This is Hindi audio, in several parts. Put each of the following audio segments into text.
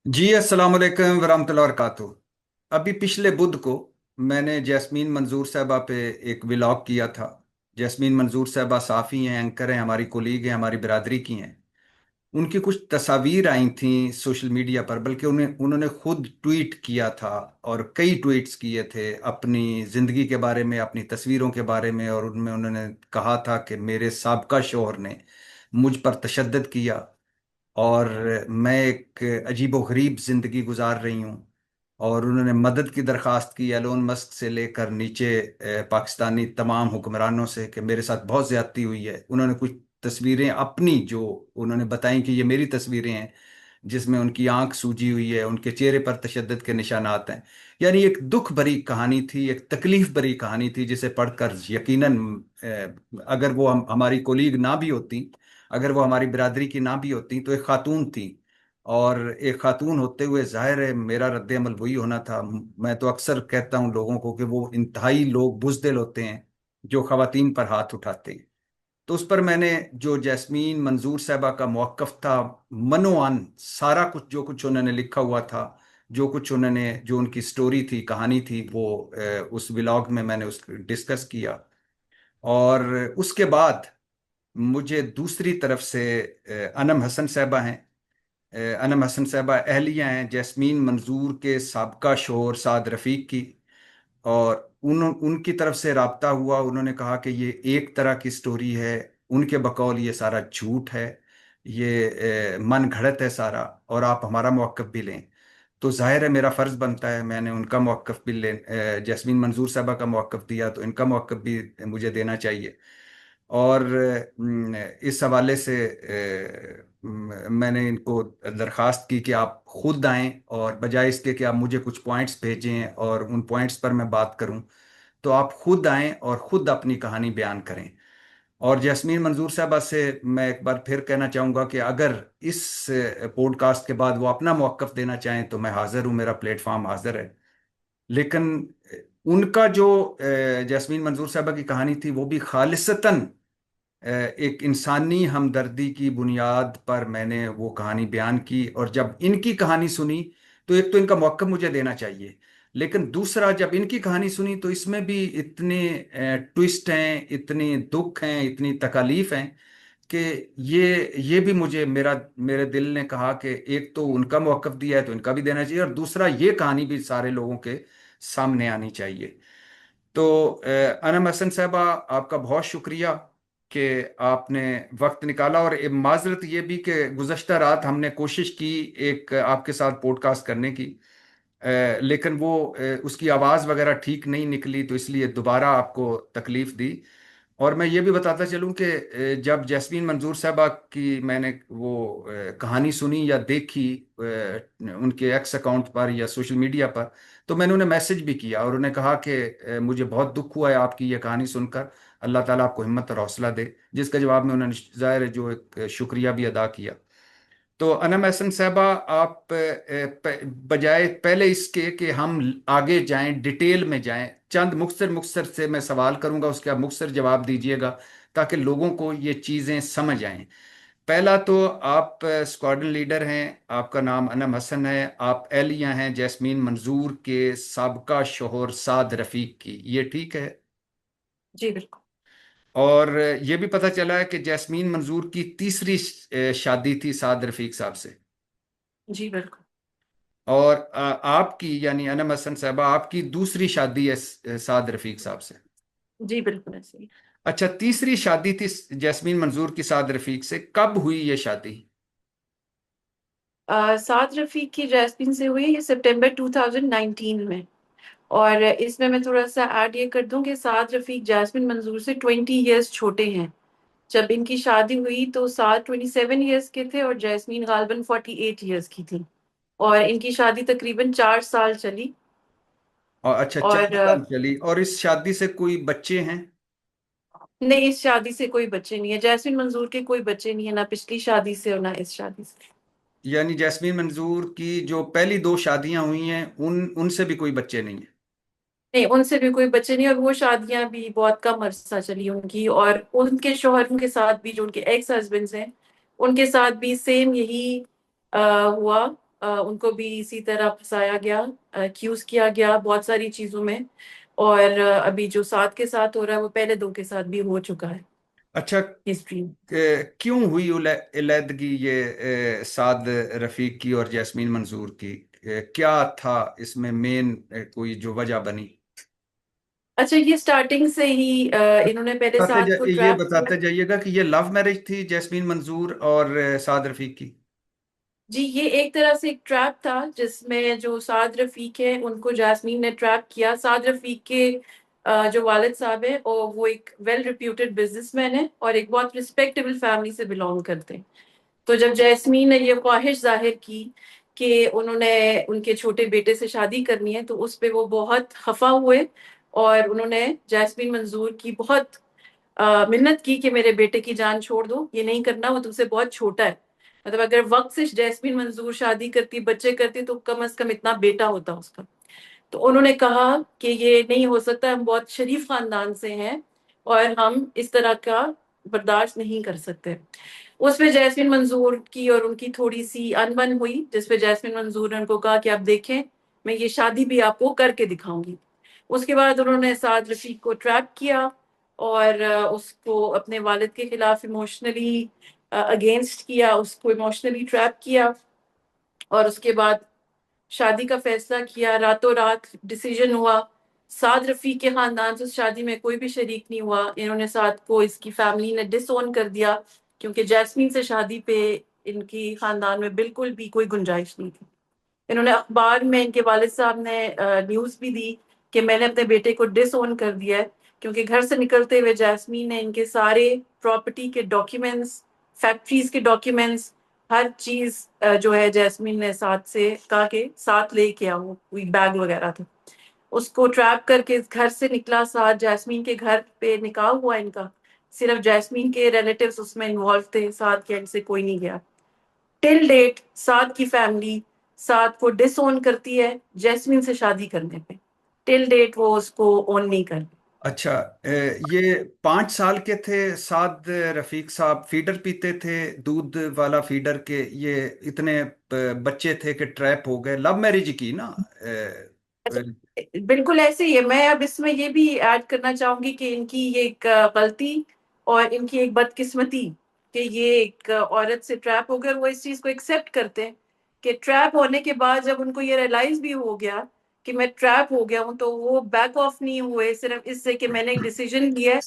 जी अस्सलाम वालेकुम वरहमतुल्लाहि वबरकातुहू। अभी पिछले बुध को मैंने जैस्मीन मंजूर साहबा पे एक व्लॉग किया था। जैस्मीन मंजूर साहबा साफ़ी हैं, एंकर हैं, हमारी कोलीग हैं, हमारी बिरादरी की हैं। उनकी कुछ तस्वीर आई थी सोशल मीडिया पर, बल्कि उन्हें उन्होंने खुद ट्वीट किया था और कई ट्वीट्स किए थे अपनी ज़िंदगी के बारे में, अपनी तस्वीरों के बारे में। और उनमें उन्होंने कहा था कि मेरे साबका शौहर ने मुझ पर तशद्दुद किया और मैं एक अजीबो गरीब जिंदगी गुजार रही हूँ। और उन्होंने मदद की दरख्वास्त की एलोन मस्क से लेकर नीचे पाकिस्तानी तमाम हुक्मरानों से कि मेरे साथ बहुत ज्यादती हुई है। उन्होंने कुछ तस्वीरें अपनी जो उन्होंने बताई कि ये मेरी तस्वीरें हैं, जिसमें उनकी आंख सूजी हुई है, उनके चेहरे पर तशद्दुद के निशानात हैं। यानी एक दुख भरी कहानी थी, एक तकलीफ भरी कहानी थी, जिसे पढ़कर यकीनन अगर वो हमारी कोलीग ना भी होती, अगर वो हमारी बिरादरी की ना भी होती, तो एक खातून थी। और एक खातून होते हुए जाहिर है मेरा रद्द अमल वही होना था। मैं तो अक्सर कहता हूँ लोगों को कि वो इंतहाई लोग बुज़दिल होते हैं जो खवातीन पर हाथ उठाते हैं। तो उस पर मैंने जो जैस्मीन मंजूर साहबा का मौक़िफ़ था, मनोअन सारा कुछ जो कुछ उन्होंने लिखा हुआ था, जो कुछ उन्होंने, जो उनकी स्टोरी थी, कहानी थी, वो उस व्लॉग में मैंने उस डिस्कस किया। और उसके बाद मुझे दूसरी तरफ से अनम हसन साहबा हैं। अनम हसन साहबा अहलिया हैं जैस्मीन मंजूर के साबका शोहर साद रफ़ीक की। और उनकी तरफ से राब्ता हुआ। उन्होंने कहा कि ये एक तरह की स्टोरी है, उनके बकौल ये सारा झूठ है, ये मन घड़त है सारा, और आप हमारा मौक़िफ़ भी लें। तो जाहिर है मेरा फ़र्ज़ बनता है, मैंने उनका मौक़िफ़ भी ले, जैस्मीन मंजूर साहबा का मौक़िफ़ दिया, तो इनका मौक़िफ़ भी मुझे देना चाहिए। और इस हवाले से मैंने इनको दरख्वास्त की कि आप खुद आएं, और बजाय इसके कि आप मुझे कुछ पॉइंट्स भेजें और उन पॉइंट्स पर मैं बात करूं, तो आप खुद आएं और खुद अपनी कहानी बयान करें। और जैस्मीन मंजूर साहबा से मैं एक बार फिर कहना चाहूँगा कि अगर इस पॉडकास्ट के बाद वो अपना मौक़िफ़ देना चाहें तो मैं हाजिर हूँ, मेरा प्लेटफॉर्म हाजिर है। लेकिन उनका जो जैस्मीन मंजूर साहबा की कहानी थी, वो भी खालिसतन एक इंसानी हमदर्दी की बुनियाद पर मैंने वो कहानी बयान की। और जब इनकी कहानी सुनी, तो एक तो इनका मौक़िफ़ मुझे देना चाहिए, लेकिन दूसरा जब इनकी कहानी सुनी तो इसमें भी इतने ट्विस्ट हैं, इतने दुख हैं, इतनी तकालीफ हैं कि ये भी मुझे, मेरे दिल ने कहा कि एक तो उनका मौक़िफ़ दिया है तो इनका भी देना चाहिए, और दूसरा ये कहानी भी सारे लोगों के सामने आनी चाहिए। तो अनम हसन साहबा, आपका बहुत शुक्रिया कि आपने वक्त निकाला। और माजरत ये भी कि गुज़श्ता रात हमने कोशिश की एक आपके साथ पॉडकास्ट करने की, लेकिन वो उसकी आवाज़ वगैरह ठीक नहीं निकली, तो इसलिए दोबारा आपको तकलीफ़ दी। और मैं ये भी बताता चलूं कि जब जैस्मीन मंजूर साहबा की मैंने वो कहानी सुनी या देखी उनके एक्स अकाउंट पर या सोशल मीडिया पर, तो मैंने उन्हें मैसेज भी किया और उन्हें कहा कि मुझे बहुत दुख हुआ है आपकी ये कहानी सुनकर, अल्लाह ताला आपको हिम्मत और हौसला दे। जिसका जवाब में उन्होंने ज़ाहिर है जो एक शुक्रिया भी अदा किया। तो अनम एहसन साहबा, आप बजाय पहले इसके कि हम आगे जाएं, डिटेल में जाएं, चंद मुख्तसर मुख्तसर से मैं सवाल करूंगा, उसके आप मुख्तसर जवाब दीजिएगा ताकि लोगों को ये चीज़ें समझ आएं। पहला तो आप स्क्वाड्रन लीडर हैं, आपका नाम अनम हसन है, आप एहलिया हैं जैस्मीन मंजूर के साबका शोहर साद रफ़ीक की, ये ठीक है? जी बिल्कुल। और ये भी पता चला है कि जैस्मीन मंजूर की तीसरी शादी थी साद रफ़ीक साहब से। जी बिल्कुल। और आपकी यानी अनम हसन साहबा, आपकी दूसरी शादी है साद रफीक साहब से। जी बिल्कुल ऐसे ही। अच्छा, तीसरी शादी थी जैस्मीन मंजूर की साद रफीक से, कब हुई ये शादी? साद रफीक की जैस्मिन से हुई ये सितंबर 2019 में। और इसमें मैं थोड़ा सा ऐड ये कर दूं कि साद रफीक जैस्मिन मंजूर से 20 इयर्स छोटे हैं। जब इनकी शादी हुई तो साद 27 इयर्स के थे और जैस्मिन गालबन 48 इयर्स की थी। और इनकी शादी तकरीबन 4 साल चली। और अच्छा, चार और साल चली, और इस शादी से कोई बच्चे हैं? नहीं, इस शादी से कोई बच्चे नहीं है। जैस्मिन मंजूर के कोई बच्चे नहीं है, ना पिछली शादी से और ना इस शादी से। यानी जैस्मीन मंजूर की जो पहली दो शादियां हुई हैं उनसे भी कोई बच्चे नहीं हैं? नहीं, उनसे भी कोई बच्चे नहीं। और वो शादियां भी बहुत कम अरसा चली उनकी। और उनके शौहर के साथ भी, जो उनके एक्स हस्बैंड्स हैं, उनके साथ भी सेम यही हुआ। उनको भी इसी तरह फंसाया गया, एक्यूज किया गया बहुत सारी चीजों में। और अभी जो साथ के साथ हो रहा है वो पहले दो के साथ भी हो चुका है अच्छा, हिस्ट्री में। क्यों हुई इलेदगी ये साद रफीक की और जैस्मीन मंजूर की? क्या था इसमें मेन कोई जो वजह बनी? अच्छा, ये स्टार्टिंग से ही इन्होंने पहले साथ को ये ट्रैप किया। बताते जाइएगा कि ये लव मैरिज थी जैस्मीन मंजूर और साद रफीक की। जी, ये एक तरह से एक ट्रैप था जिसमें जो साद रफीक है उनको जैस्मीन ने ट्रैप किया। साद रफीक के जो वालिद साहब है और वो एक वेल रिप्यूटेड बिजनेसमैन है और एक बहुत रिस्पेक्टेबल फैमिली से बिलोंग करते हैं। तो जब जैस्मीन ने ये ख्वाहिश जाहिर की कि उन्होंने उनके छोटे बेटे से शादी करनी है, तो उस पे वो बहुत खफा हुए और उन्होंने जैस्मीन मंजूर की बहुत मिन्नत की कि मेरे बेटे की जान छोड़ दो, ये नहीं करना, वो तुमसे बहुत छोटा है। मतलब अगर वक्त से जैस्मीन मंजूर शादी करती, बच्चे करती, तो कम से कम इतना बेटा होता उसका। तो उन्होंने कहा कि ये नहीं हो सकता, हम बहुत शरीफ खानदान से हैं और हम इस तरह का बर्दाश्त नहीं कर सकते। उसपे जैस्मिन मंजूर की और उनकी थोड़ी सी अनबन हुई, जिसपे जैस्मिन मंजूर ने उनको कहा कि आप देखें, मैं ये शादी भी आपको करके दिखाऊंगी। उसके बाद उन्होंने साद रफीक को ट्रैप किया और उसको अपने वालिद के खिलाफ इमोशनली अगेंस्ट किया, उसको इमोशनली ट्रैप किया। और उसके बाद शादी का फैसला किया, रातों रात डिसीजन हुआ। साद रफीक के खानदान से उस शादी में कोई भी शरीक नहीं हुआ। इन्होंने साद को इसकी फैमिली ने डिसोन कर दिया क्योंकि जैस्मीन से शादी पे इनकी खानदान में बिल्कुल भी कोई गुंजाइश नहीं थी। इन्होंने अखबार में, इनके वालिद साहब ने न्यूज भी दी कि मैंने अपने बेटे को डिसओन कर दिया है, क्योंकि घर से निकलते हुए जैस्मीन ने इनके सारे प्रॉपर्टी के डॉक्यूमेंट्स, फैक्ट्रीज के डॉक्यूमेंट्स, हर चीज जो है जैस्मीन ने साथ से कहा के साथ लेके आओ, कोई बैग वगैरह था। उसको ट्रैप करके इस घर से निकला साथ, जैस्मीन के घर पे निकाह हुआ इनका। सिर्फ जैस्मीन के रिलेटिव्स उसमें इन्वॉल्व थे, साथ के एंड से कोई नहीं गया। टिल डेट साद की फैमिली साद को डिसओन करती है जैस्मिन से शादी करने पे। टिल डेट वो उसको ओन नहीं कर। अच्छा, ये 5 साल के थे साद रफीक साहब, फीडर पीते थे, दूध वाला फीडर के ये इतने बच्चे थे कि ट्रैप हो गए। लव मैरिज की ना? अच्छा, बिल्कुल ऐसे ही है। मैं अब इसमें ये भी ऐड करना चाहूंगी कि इनकी ये एक गलती और इनकी एक बदकिस्मती कि ये एक औरत से ट्रैप हो गए। वो इस चीज को एक्सेप्ट करते हैं कि ट्रैप होने के बाद जब उनको ये रियलाइज भी हो गया कि मैं ट्रैप हो गया हूं, तो वो बैक ऑफ नहीं हुए सिर्फ इससे कि मैंने एक डिसीजन लिया है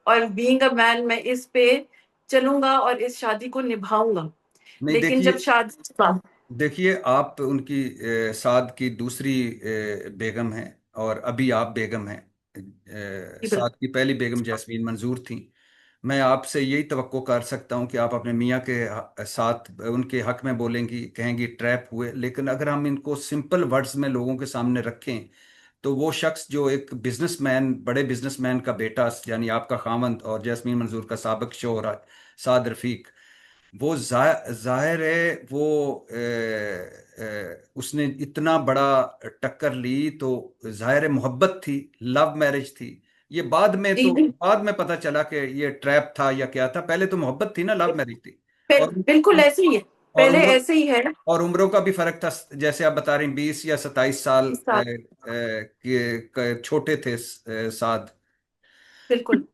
और बीइंग अ मैन मैं इस पे चलूंगा और इस शादी को निभाऊंगा। नहीं, लेकिन जब देखिए, शादी देखिए आप उनकी साद की दूसरी बेगम हैं और अभी आप बेगम हैं। साद की पहली बेगम जैस्मीन मंजूर थी। मैं आपसे यही तवक्को कर सकता हूं कि आप अपने मियाँ के साथ उनके हक में बोलेंगी, कहेंगी ट्रैप हुए। लेकिन अगर हम इनको सिंपल वर्ड्स में लोगों के सामने रखें, तो वो शख्स जो एक बिजनेसमैन, बड़े बिजनेसमैन का बेटा, यानी आपका खामंद और जैस्मीन मंजूर का साबिक शौहर साद रफीक, वो जाहिर है वो उसने इतना बड़ा टक्कर ली, तो जाहिर है मोहब्बत थी, लव मैरिज थी। ये बाद में तो, जी, बाद में पता चला कि ये ट्रैप था या क्या था। पहले तो मोहब्बत थी ना, लव मैरिज थी। और बिल्कुल ऐसे ही है। और पहले उम्र ऐसे ही है। और उम्रों का भी फर्क था। जैसे आप बता रहे हैं 20 या 27 साल इस साथ छोटे थे साद। बिल्कुल।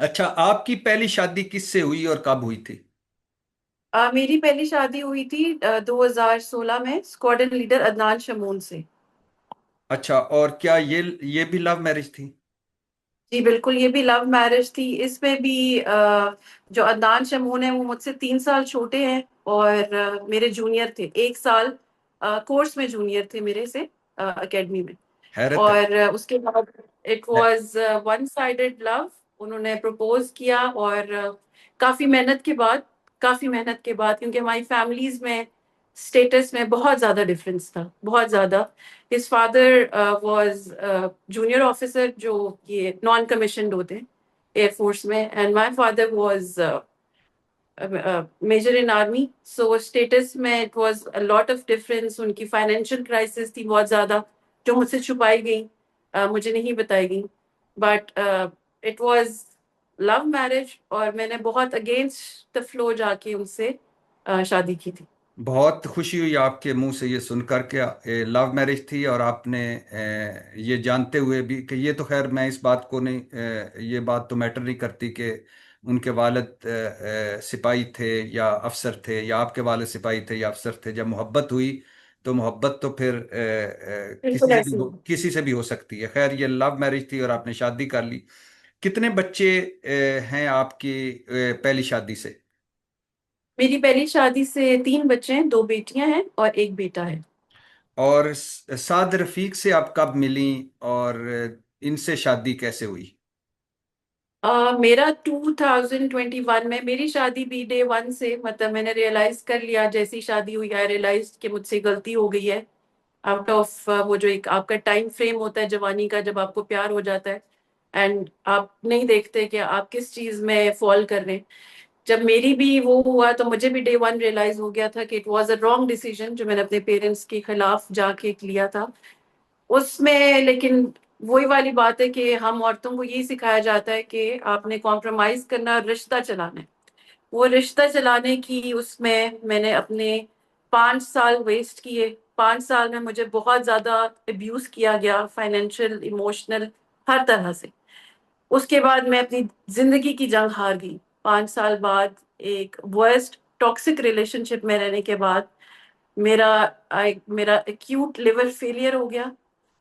अच्छा, आपकी पहली शादी किससे हुई और कब हुई थी? मेरी पहली शादी हुई थी 2016 में स्क्वाड्रन लीडर अदनान शमून से। अच्छा, और क्या ये भी लव मैरिज थी? जी बिल्कुल, ये भी लव मैरिज थी। इसमें भी जो अदनान शमून है वो मुझसे 3 साल छोटे हैं और मेरे जूनियर थे, 1 साल कोर्स में जूनियर थे मेरे से एकेडमी में। हैरत है। और उसके बाद it was one sided love. उन्होंने प्रपोज किया और काफी मेहनत के बाद, क्योंकि हमारी फैमिलीज में स्टेटस में बहुत ज्यादा डिफरेंस था, बहुत ज्यादा। His father was junior officer, जो ये नॉन कमीशन्ड होते हैं एयरफोर्स में, and my father was major in army. So status में it was a lot of difference. उनकी फाइनेंशियल क्राइसिस थी बहुत ज्यादा, जो मुझसे छुपाई गई, मुझे नहीं बताई गई। But it was love marriage और मैंने बहुत अगेंस्ट द फ्लो जाके उनसे शादी की थी। बहुत खुशी हुई आपके मुंह से ये सुन कर के लव मैरिज थी, और आपने ये जानते हुए भी कि ये तो खैर मैं इस बात को नहीं, ये बात तो मैटर नहीं करती कि उनके वालिद सिपाही थे या अफसर थे, या आपके वालिद सिपाही थे या अफसर थे। जब मोहब्बत हुई तो मोहब्बत तो फिर बिल्कुल ऐसे ही। किसी से भी हो सकती है। खैर ये लव मैरिज थी और आपने शादी कर ली। कितने बच्चे हैं आपकी पहली शादी से? मेरी पहली शादी से 3 बच्चे हैं, 2 बेटियां हैं और एक बेटा है। और साद रफीक से आप कब मिली, और इनसे शादी कैसे हुई? मेरा 2021 में मेरी शादी भी डे वन से, मतलब मैंने रियलाइज कर लिया जैसी शादी हुई, आई रियलाइज कि मुझसे गलती हो गई है। आउट ऑफ वो जो एक आपका टाइम फ्रेम होता है जवानी का, जब आपको प्यार हो जाता है एंड आप नहीं देखते कि आप किस चीज में फॉल कर रहे हैं। जब मेरी भी वो हुआ तो मुझे भी डे वन रियलाइज हो गया था कि it was a wrong decision जो मैंने अपने पेरेंट्स के खिलाफ जाके लिया था उसमें। लेकिन वही वाली बात है कि हम औरतों को यही सिखाया जाता है कि आपने कॉम्प्रोमाइज करना, रिश्ता चलाना है। वो रिश्ता चलाने की उसमें मैंने अपने 5 साल वेस्ट किए। 5 साल में मुझे बहुत ज्यादा अब्यूज किया गया, फाइनेंशियल, इमोशनल, हर तरह से। उसके बाद मैं अपनी जिंदगी की जंग हार गई। 5 साल बाद एक वर्स्ट टॉक्सिक रिलेशनशिप में रहने के बाद मेरा मेरा एक्यूट लिवर फेलियर हो गया,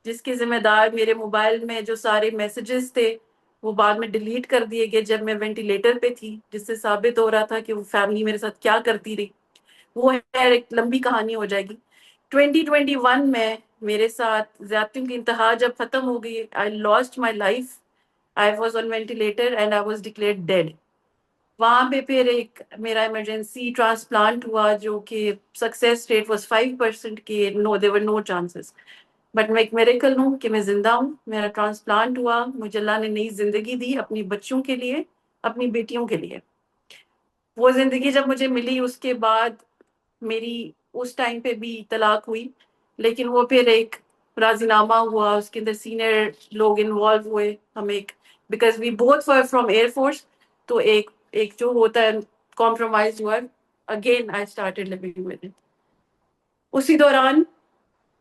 जिसके जिम्मेदार मेरे मोबाइल में जो सारे मैसेजेस थे वो बाद में डिलीट कर दिए गए जब मैं वेंटिलेटर पे थी, जिससे साबित हो रहा था कि वो फैमिली मेरे साथ क्या करती रही। वो है एक लंबी कहानी हो जाएगी। 2021 में मेरे साथ ज्यादतियों की इंतहा जब खत्म हो गई, I lost my life. I was on ventilator and I was declared dead. वहां पे फिर एक मेरा इमरजेंसी ट्रांसप्लांट हुआ जो कि सक्सेस रेट वाज 5%, के no there no chances. But मैं एक मेरेकल हूँ कि मैं जिंदा हूँ। मेरा ट्रांसप्लांट हुआ, मुझे अल्लाह ने नई जिंदगी दी अपनी बच्चों के लिए, अपनी बेटियों के लिए। वो जिंदगी जब मुझे मिली उसके बाद मेरी उस टाइम पे भी तलाक हुई। लेकिन वो फिर एक राजीनामा हुआ, उसके अंदर सीनियर लोग इन्वॉल्व हुए। हम एक, because we both were from air force, तो एक एक जो होता है कॉम्प्रोमाइज हुआ। Again I started living with. उसी दौरान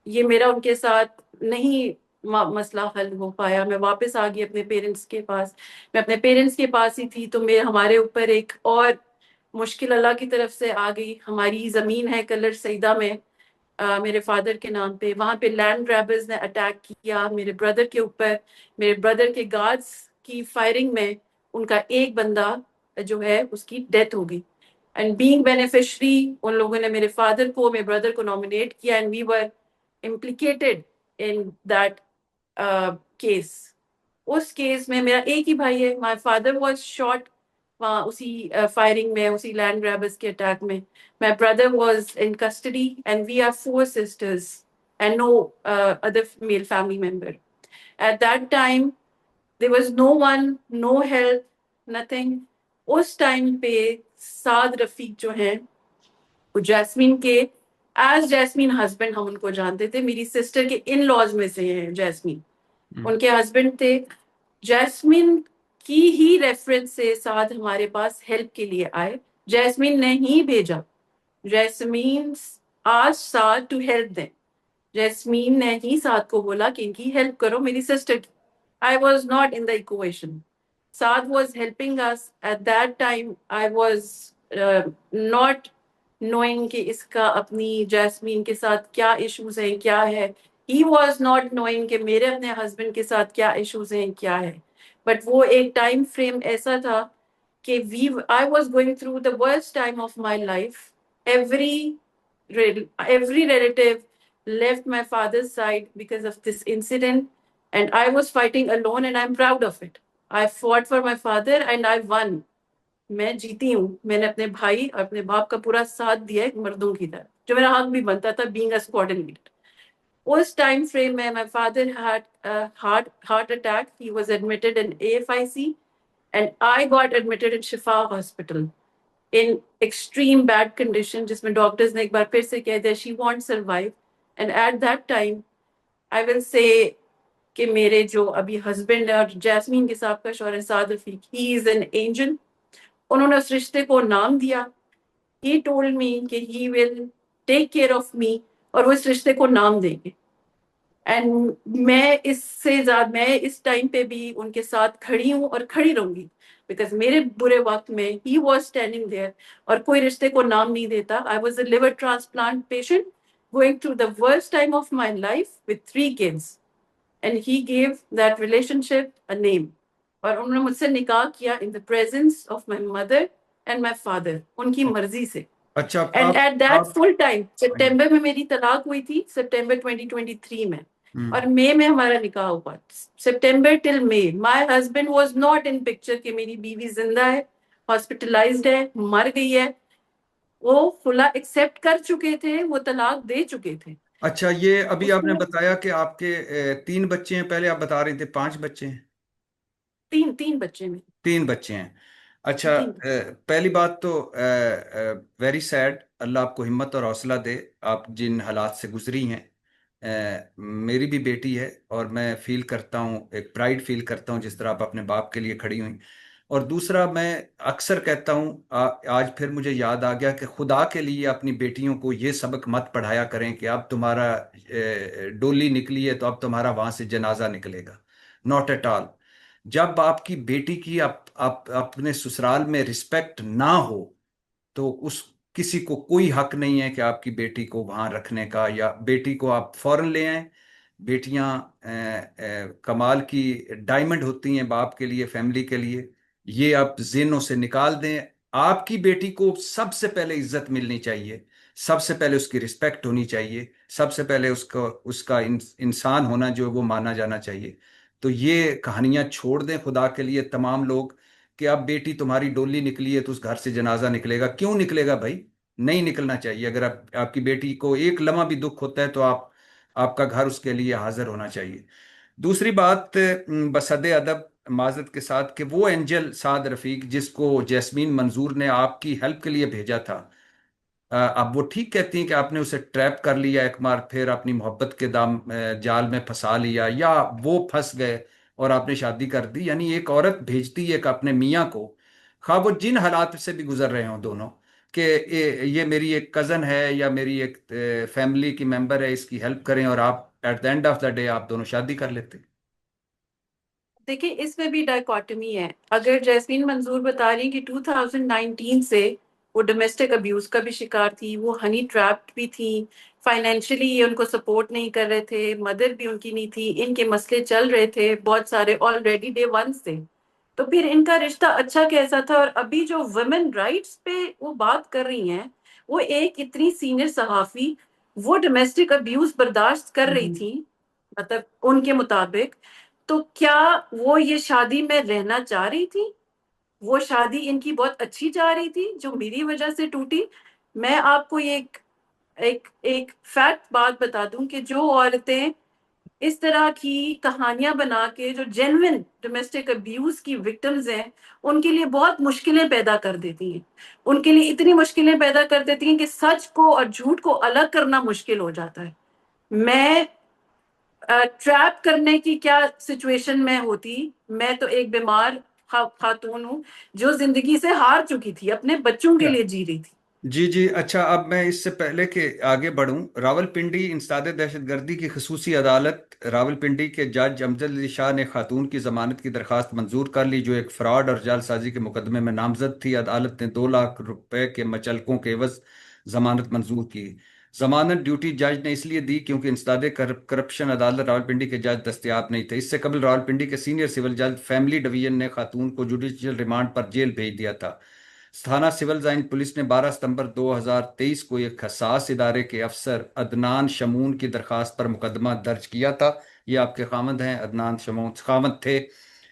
ये मेरा उनके साथ नहीं मसला हल हो पाया। मैं वापस आ गई अपने पेरेंट्स के पास। मैं अपने पेरेंट्स के पास ही थी तो मेरे हमारे ऊपर एक और मुश्किल अल्लाह की तरफ से आ गई। हमारी जमीन है कलर सईदा में, मेरे फादर के नाम पे। वहां पे लैंड ग्रैबर्स ने अटैक किया मेरे ब्रदर के ऊपर। मेरे ब्रदर के गार्ड्स की फायरिंग में उनका एक बंदा जो है उसकी डेथ हो गई। एंड बीइंग बेनिफिशरी, उन लोगों ने मेरे फादर को, मेरे ब्रदर को नॉमिनेट किया and we were implicated in that case. उस केस में मेरा एक ही भाई है। माय फादर वाज शॉट वहाँ उसी फायरिंग में, उसी लैंड ग्रैबर्स के अटैक में। My brother was in custody and we are 4 sisters and no other male family member. At that time there was no one, no help, nothing. उस टाइम पे साद रफीक जो हैं वो जैस्मीन के, एज जैस्मीन हस्बैंड हम उनको जानते थे। मेरी सिस्टर के इन लॉज में से हैं जैस्मीन, हम्म। उनके हस्बैंड थे। जैस्मीन की ही रेफरेंस से साथ हमारे पास हेल्प के लिए आए। जैस्मीन ने ही भेजा। जैस्मीन आज साथ टू हेल्प देम। जैस्मीन ने ही साथ को बोला कि इनकी हेल्प करो, मेरी सिस्टर की। I was not in the equation. Saad was helping us at that time. I was not knowing कि इसका अपनी जैस्मीन के साथ क्या इश्यूज हैं, क्या है। ही वॉज नॉट नोइंग कि मेरे अपने हस्बैंड के साथ क्या इश्यूज हैं, क्या है। बट वो एक टाइम फ्रेम ऐसा था कि we I was going through the worst time of my life. Every every relative left my father's side because of this incident, and I was fighting alone and I'm proud of it. I fought for my father and I won. मैं जीती हूँ। मैंने अपने भाई और अपने बाप का पूरा साथ दिया एक मर्दों की तरह, जो मेरा हक भी बनता था बीइंग अ स्क्वाड्रन लीडर। उस टाइम फ्रेम में my father had heart attack. He was admitted in AFIC and I got admitted in Shifa hospital in extreme bad condition, जिसमें डॉक्टर्स ने एक बार फिर से कह दिया she won't survive. And at that time I will say कि मेरे जो अभी हस्बैंड है और जैस्मीन के साथ का शौहर Saad Rafiq, he is an angel. उन्होंने उस रिश्ते को नाम दिया। ही टोल्ड मी कि he will take care of me, और वो इस रिश्ते को नाम देंगे। एंड मैं इससे ज्यादा, मैं इस टाइम पे भी उनके साथ खड़ी हूँ और खड़ी रहूंगी, बिकॉज मेरे बुरे वक्त में ही वॉज स्टैंडिंग देयर। और कोई रिश्ते को नाम नहीं देता। I was a liver transplant patient going through the worst time of my life with 3 kids, and he gave that relationship a name. और उन्होंने मुझसे निकाह किया in the presence of my mother and my father, उनकी मर्जी से। अच्छा। एंड एट दैट आप फुल टाइम, सितंबर में मेरी तलाक हुई थी, सितंबर 2023 में। हम्म। और मई में हमारा निकाह हुआ। September till May my husband was not in picture कि मेरी बीवी जिंदा है, हॉस्पिटलाइज्ड है, मर गई है। वो खुला एक्सेप्ट कर चुके थे, वो तलाक दे चुके थे। अच्छा, ये अभी आपने उसको बताया कि आपके 3 बच्चे हैं, पहले आप बता रहे थे 5 बच्चे हैं। तीन तीन बच्चे में। 3 बच्चे हैं। अच्छा, तीन। पहली बात तो वेरी सैड, अल्लाह आपको हिम्मत और हौसला दे, आप जिन हालात से गुजरी हैं। मेरी भी बेटी है और मैं फील करता हूँ, एक प्राइड फील करता हूँ जिस तरह आप अपने बाप के लिए खड़ी हुई। और दूसरा, मैं अक्सर कहता हूँ, आज फिर मुझे याद आ गया कि खुदा के लिए अपनी बेटियों को ये सबक मत पढ़ाया करें कि अब तुम्हारा डोली निकली है तो अब तुम्हारा वहां से जनाजा निकलेगा। Not at all. जब आपकी बेटी की आप अपने ससुराल में रिस्पेक्ट ना हो, तो उस किसी को कोई हक नहीं है कि आपकी बेटी को वहां रखने का, या बेटी को आप फौरन ले आए। बेटियां कमाल की डायमंड होती हैं बाप के लिए, फैमिली के लिए। ये आप जेनों से निकाल दें। आपकी बेटी को सबसे पहले इज्जत मिलनी चाहिए, सबसे पहले उसकी रिस्पेक्ट होनी चाहिए, सबसे पहले उसको उसका इंसान होना जो वो माना जाना चाहिए। तो ये कहानियां छोड़ दें खुदा के लिए तमाम लोग, कि अब बेटी तुम्हारी डोली निकली है तो उस घर से जनाजा निकलेगा। क्यों निकलेगा भाई? नहीं निकलना चाहिए। अगर आपकी बेटी को एक लम्हा भी दुख होता है तो आपका घर उसके लिए हाजिर होना चाहिए। दूसरी बात, बसदे अदब माजरत के साथ, कि वो एंजल साद रफीक जिसको जैस्मीन मंजूर ने आपकी हेल्प के लिए भेजा था, अब वो ठीक कहती हैं कि आपने उसे ट्रैप कर लिया एक बार, फिर अपनी मोहब्बत के जाल में फंसा लिया, या वो फंस गए और आपने शादी कर दी? यानी एक औरत भेजती है कि अपने मियाँ को, खा वो जिन हालात से भी गुजर रहे हों दोनों, कि ये मेरी एक कज़न है या मेरी एक फैमिली की मेंबर है, इसकी हेल्प करें, और आप at the end of the day आप दोनों शादी कर लेते। देखिए, इसमें भी डायकॉटमी है। अगर जैस्मीन मंजूर बता रही कि 2019 से वो डोमेस्टिक अब्यूज का भी शिकार थी, वो हनी ट्रैप्ड भी थी, फाइनेंशियली ये उनको सपोर्ट नहीं कर रहे थे, मदर भी उनकी नहीं थी, इनके मसले चल रहे थे बहुत सारे ऑलरेडी डे 1 से, तो फिर इनका रिश्ता अच्छा कैसा था? और अभी जो वुमेन राइट्स पे वो बात कर रही हैं, वो एक इतनी सीनियर सहाफी, वो डोमेस्टिक अब्यूज बर्दाश्त कर रही थी, मतलब उनके मुताबिक। तो क्या वो ये शादी में रहना चाह रही थी? वो शादी इनकी बहुत अच्छी जा रही थी जो मेरी वजह से टूटी? मैं आपको ये एक एक फैक्ट बात बता दूं कि जो औरतें इस तरह की कहानियां बना के जो जेन्युइन डोमेस्टिक अब्यूज की विक्टिम्स हैं, उनके लिए बहुत मुश्किलें पैदा कर देती हैं। उनके लिए इतनी मुश्किलें पैदा कर देती हैं कि सच को और झूठ को अलग करना मुश्किल हो जाता है। मैं ट्रैप करने की क्या सिचुएशन में होती? मैं तो एक बीमार खातून हूँ जो जिंदगी से हार चुकी थी, अपने बच्चों के लिए जी रही थी। जी जी। अच्छा, अब मैं इससे पहले कि आगे बढ़ूं, रावलपिंडी इंसदाद दहशतगर्दी की खसूसी अदालत रावलपिंडी के जज अमजद अली शाह ने खातून की जमानत की दरखास्त मंजूर कर ली, जो एक फ्रॉड और जालसाजी के मुकदमे में नामजद थी। अदालत ने 2 लाख रुपए के मचलकों के एवज जमानत मंजूर की। जमानत ड्यूटी जज ने इसलिए दी क्योंकि इंसदाद करप्शन अदालत रावलपिंडी के जज दस्तयाब नहीं थे। इससे कबल रावलपिंडी के सीनियर सिविल जज फैमिली डिवीजन ने खातून को जुडिशियल रिमांड पर जेल भेज दिया था। थाना सिविल लाइन पुलिस ने 12 सितंबर 2023 को एक हसास इदारे के अफसर अदनान शमून की दरखास्त पर मुकदमा दर्ज किया था। ये आपके खामद हैं, अदनान शमून खामद थे।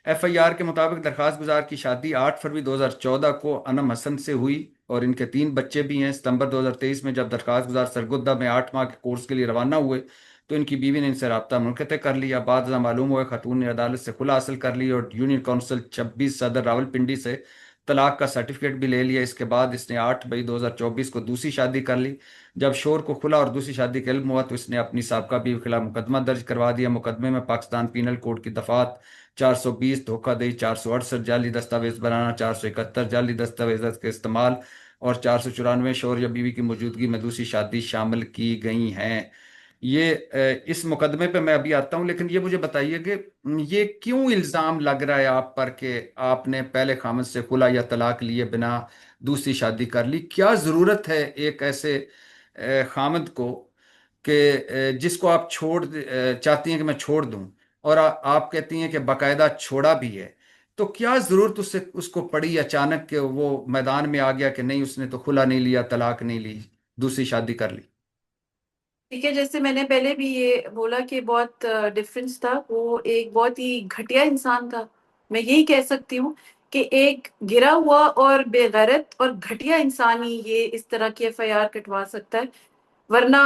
एफआईआर के मुताबिक दरखास्त गुजार की शादी 8 फरवरी 2014 को अनम हसन से हुई और इनके 3 बच्चे भी हैं। सितंबर 2023 में जब दरखास्त गुजार सरगोदा में 8 माह के कोर्स के लिए रवाना हुए तो इनकी बीवी ने इनसे रब्ता मुनक़ते कर लिया। बाद मालूम हुआ खातून ने अदालत से खुला हासिल कर ली और यूनियन काउंसिल 26 सदर रावलपिंडी से तलाक का सर्टिफिकेट भी ले लिया। इसके बाद इसने 8 मई 2024 को दूसरी शादी कर ली। जब शोर को खुला और दूसरी शादी का इल्म हुआ तो इसने अपनी साबका बीवी के खिलाफ मुकदमा दर्ज करवा दिया। मुकदमे में पाकिस्तान पीनल कोड की दफात 420 धोखाधड़ी, 468 जाली दस्तावेज बनाना, 471 जाली दस्तावेज के इस्तेमाल और 494 शौहर या बीवी की मौजूदगी में दूसरी शादी शामिल की गई हैं। ये इस मुकदमे पे मैं अभी आता हूँ, लेकिन ये मुझे बताइए कि ये क्यों इल्जाम लग रहा है आप पर कि आपने पहले खामद से खुला या तलाक लिए बिना दूसरी शादी कर ली? क्या जरूरत है एक ऐसे खामद को कि जिसको आप चाहती हैं कि मैं छोड़ दूं, और आप कहती हैं कि बाकायदा छोड़ा भी है, तो क्या जरूरत उससे उसको पड़ी अचानक के वो मैदान में आ गया कि नहीं उसने तो खुला नहीं लिया, तलाक नहीं ली, दूसरी शादी कर ली? ठीक है, जैसे मैंने पहले भी ये बोला कि बहुत डिफरेंस था, वो एक बहुत ही घटिया इंसान था। मैं यही कह सकती हूँ कि एक गिरा हुआ और बेगैरत और घटिया इंसान ही ये इस तरह की एफआईआर कटवा सकता है। वरना